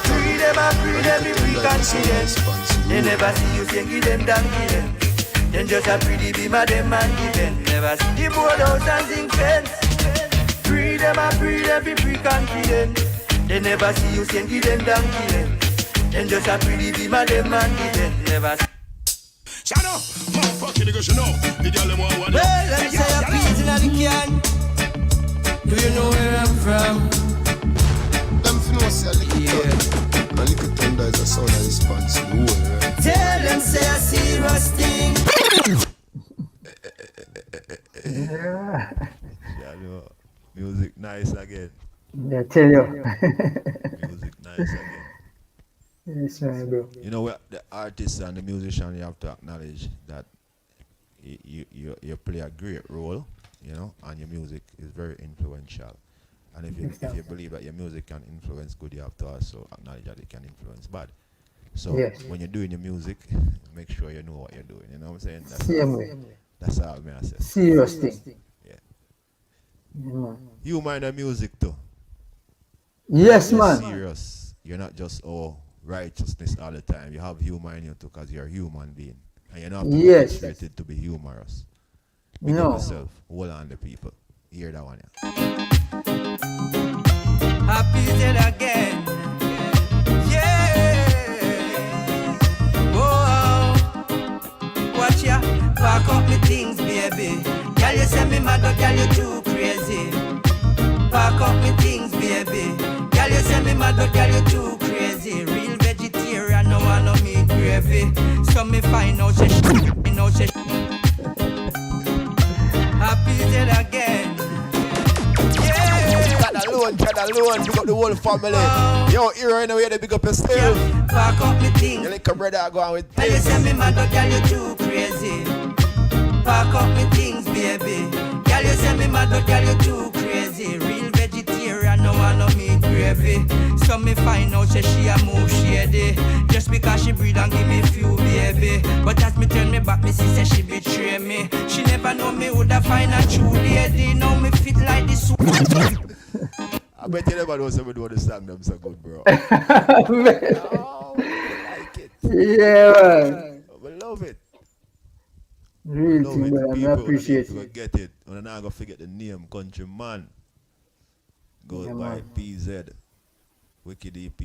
Free them and free them if we confidence. They never see you say give them donkey them. Then just a pretty beam of them and give them. Never see the board house and zinc fence. Free them and free them if we confident. They never see you say give them donkey them. Then just a pretty beam of them and give them. Never see.
Shut up! Motherfucking niggas, you know. The girl them want one.
Well, let me say a piece in the can. Do you know where I'm from?
Them know say a little thunder. A little thunder is a sound of response to the whole, right?
Tell them say a serious thing.
Music nice again.
Yeah, tell you.
Music nice again.
Yes, man, bro.
The artist and the musician, you have to acknowledge that you play a great role, and your music is very influential. And if you believe that your music can influence good, you have to also acknowledge that it can influence bad. So when you're doing your music, make sure you know what you're doing. You know what I'm saying? That's all I say.
Serious thing.
Yeah.
Man.
You mind the music too.
Yes,
You're
man.
serious. You're not just righteousness all the time. You have humor in you too, because you're a human being, and you're not frustrated to be humorous. Big up yourself. Hold on the people. Hear that one. Yeah.
Happy dead again. Yeah. things, baby. Girl, you say me mad, but girl, you too crazy. Pack up me things, baby. Girl, you say me mad, but girl, you too crazy. Real vegetarian, no one no meat gravy. So me find out she happy till again.
Chad alone, big up the whole family. Yo, here in the way they big up yourself.
Pack up me things.
You like a brother go on with
Girl, you say me mad, but girl, you too crazy. Pack up me things, baby. Girl, you say me mad, but girl, you too crazy. Real vegetarian, no one no meat gravy. So me find out say she a move shady. Just because she breed and give me few, baby. But as me turn me back, me see say she betray me. She never know me woulda find a true lady. Now me fit like this.
I bet you never know somebody want to song them so good, bro. Oh, I like it.
Yeah, man.
We love it.
Real
Love
thing,
it.
man. I
People
appreciate
will
it.
get it. And I'm not going to forget the name, Country Man. Goes
Yeah,
by
man.
Pzed. Wicked EP.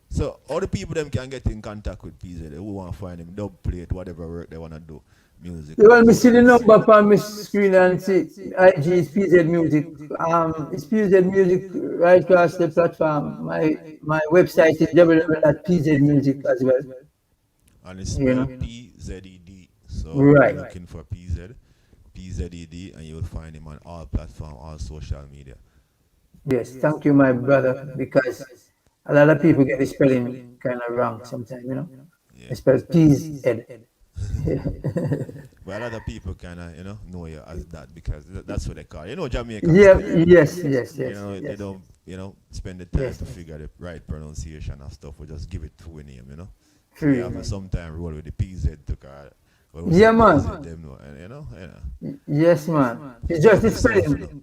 So, all the people them can get in contact with Pzed. Who want to find him, dub plate, whatever work they want to do. Music.
You want me see the number on my screen and see IG is Pzed Music. It's Pzed Music right across the platform. My website is www.pzmusic as well.
And it's
You
spelled
know.
Pzed. So,
Right.
you're looking for Pzed, and you'll find him on all platforms, all social media.
Yes, thank you, my brother, because a lot of people get the spelling kind of wrong sometimes, you know.
Yeah.
They spell Pzed.
But a lot of people kind of, know you as that because that's what they call it. You know, Jamaica.
Yeah, yes.
They don't, spend the time
Yes.
to figure the right pronunciation of stuff. We just give it to a name, So
True,
you have to
man.
sometimes roll with the PZ to call it.
Yeah, man.
PZ, them know, and,
Yes, man. It's just the spelling.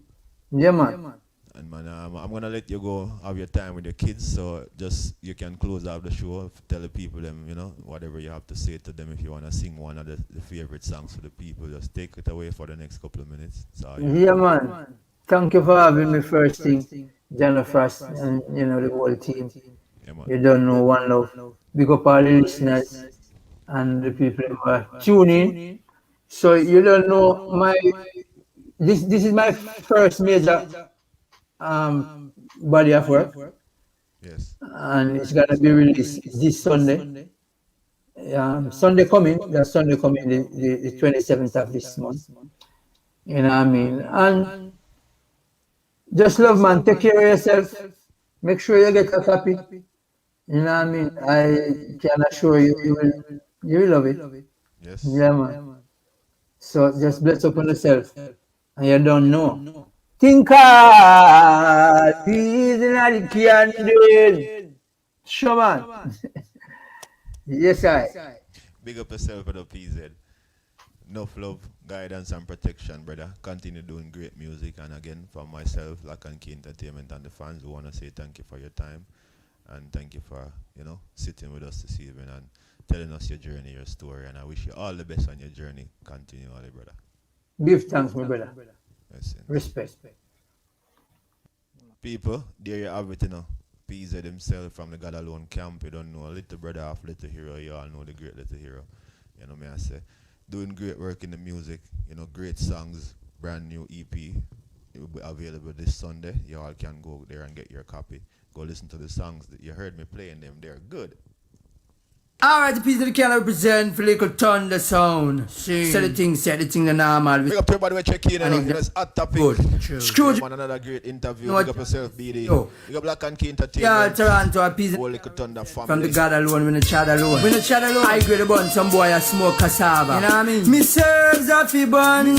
Yeah, man.
And man, I'm gonna let you go have your time with your kids, so just you can close out the show, tell the people them, whatever you have to say to them. If you wanna sing one of the favorite songs to the people, just take it away for the next couple of minutes. So
Yeah, man. Thank you for having me first thing, Jenna Frost, and the whole team.
yeah, man.
You don't know one love. Big up all the listeners and the people who are tuning. So you don't know this is my first major body of work,
Yes.
and it's gonna be released this Sunday. Sunday coming, the 27th of this month. You know what I mean? And just love, man. Take care of yourself. Make sure you get a copy. You know what I mean? I can assure you, you will love it.
Yes.
Yeah, man. So just bless up on yourself. And you don't know. Think hard, peace in the candle. Sure, man. Yes, I.
Big up yourself, brother PZ. Enough love, guidance, and protection, brother. Continue doing great music. And again, from myself, Lock and Key Entertainment, and the fans, we want to say thank you for your time. And thank you for, sitting with us this evening and telling us your journey, your story. And I wish you all the best on your journey. Continually, brother.
Give thanks, my brother.
Yes,
Respect.
people, there you have it, PZ himself from the God Alone camp. You don't know, little brother of Little Hero. You all know the great Little Hero. Me I say. Doing great work in the music, great songs, brand new EP. It will be available this Sunday. You all can go there and get your copy. Go listen to the songs that you heard me playing them. They're good.
Alright, the piece of the can represent for little thunder sound. Say the thing the normal.
Big up everybody, we check in and it's hot topic.
Good. Scrooge.
Man, another great interview.
No,
Big up yourself, BD.
Yo.
Big up Black and Key
Yeah,
Entertainment.
Toronto, a piece
Whole little thunder family.
from the God alone, we no chat alone. We no chat alone. I grade a bun, some boy a smoke cassava. You know what I mean? Me serves a fi bun.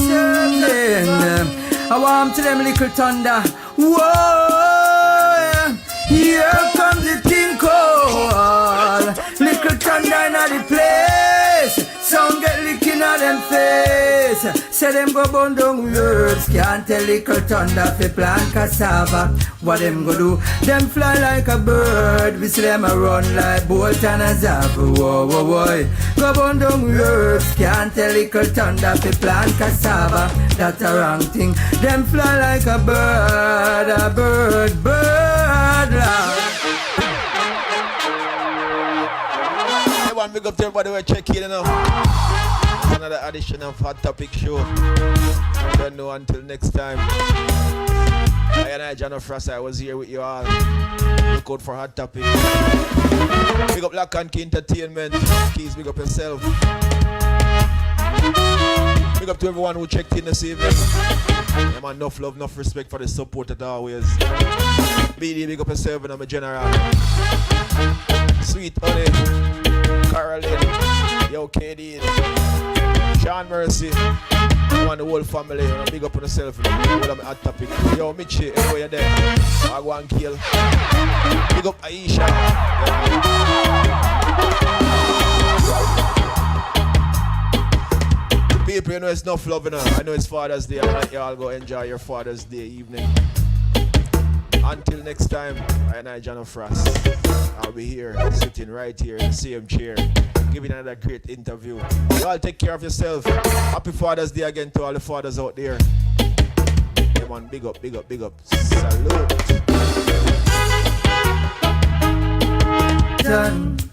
I want to them little thunder. Whoa, here comes the thing called little thunder in the place. Some get licking at them face. Say them go burn down words. Can't tell little thunder fi plant cassava. What them go do? Them fly like a bird. We see them a run like bolt and a zap. Whoa, whoa, whoa. Go burn down words. Can't tell little thunder fi plant cassava. That's a wrong thing. Them fly like a bird, bird.
Everyone, big up to everybody, we're checking another edition of Hot Topic Show. I don't know until next time. I and I, John Frost, I was here with you all. Look out for Hot Topic. Big up Lock and Key Entertainment. Keys, big up yourself. Big up to everyone who checked in this evening. Yeah, man, enough love, enough respect for the support as always. BD, big up yourself and I'm a general. Sweet Honey, Caroline, yo KD, Sean Mercy, I want the whole family, you know, big up on yourself, you know, all of my Hot Topic. Yo Mitchie, anywhere you're there, I go and kill. Big up Aisha. People, you know it's enough love, you know. I know it's Father's Day, I want you all go enjoy your Father's Day evening. Until next time, I, John Frost, I'll be here, sitting right here in the same chair, giving another great interview. You all take care of yourself. Happy Father's Day again to all the fathers out there. Yeah, man, big up, big up, big up. Salute.
Done.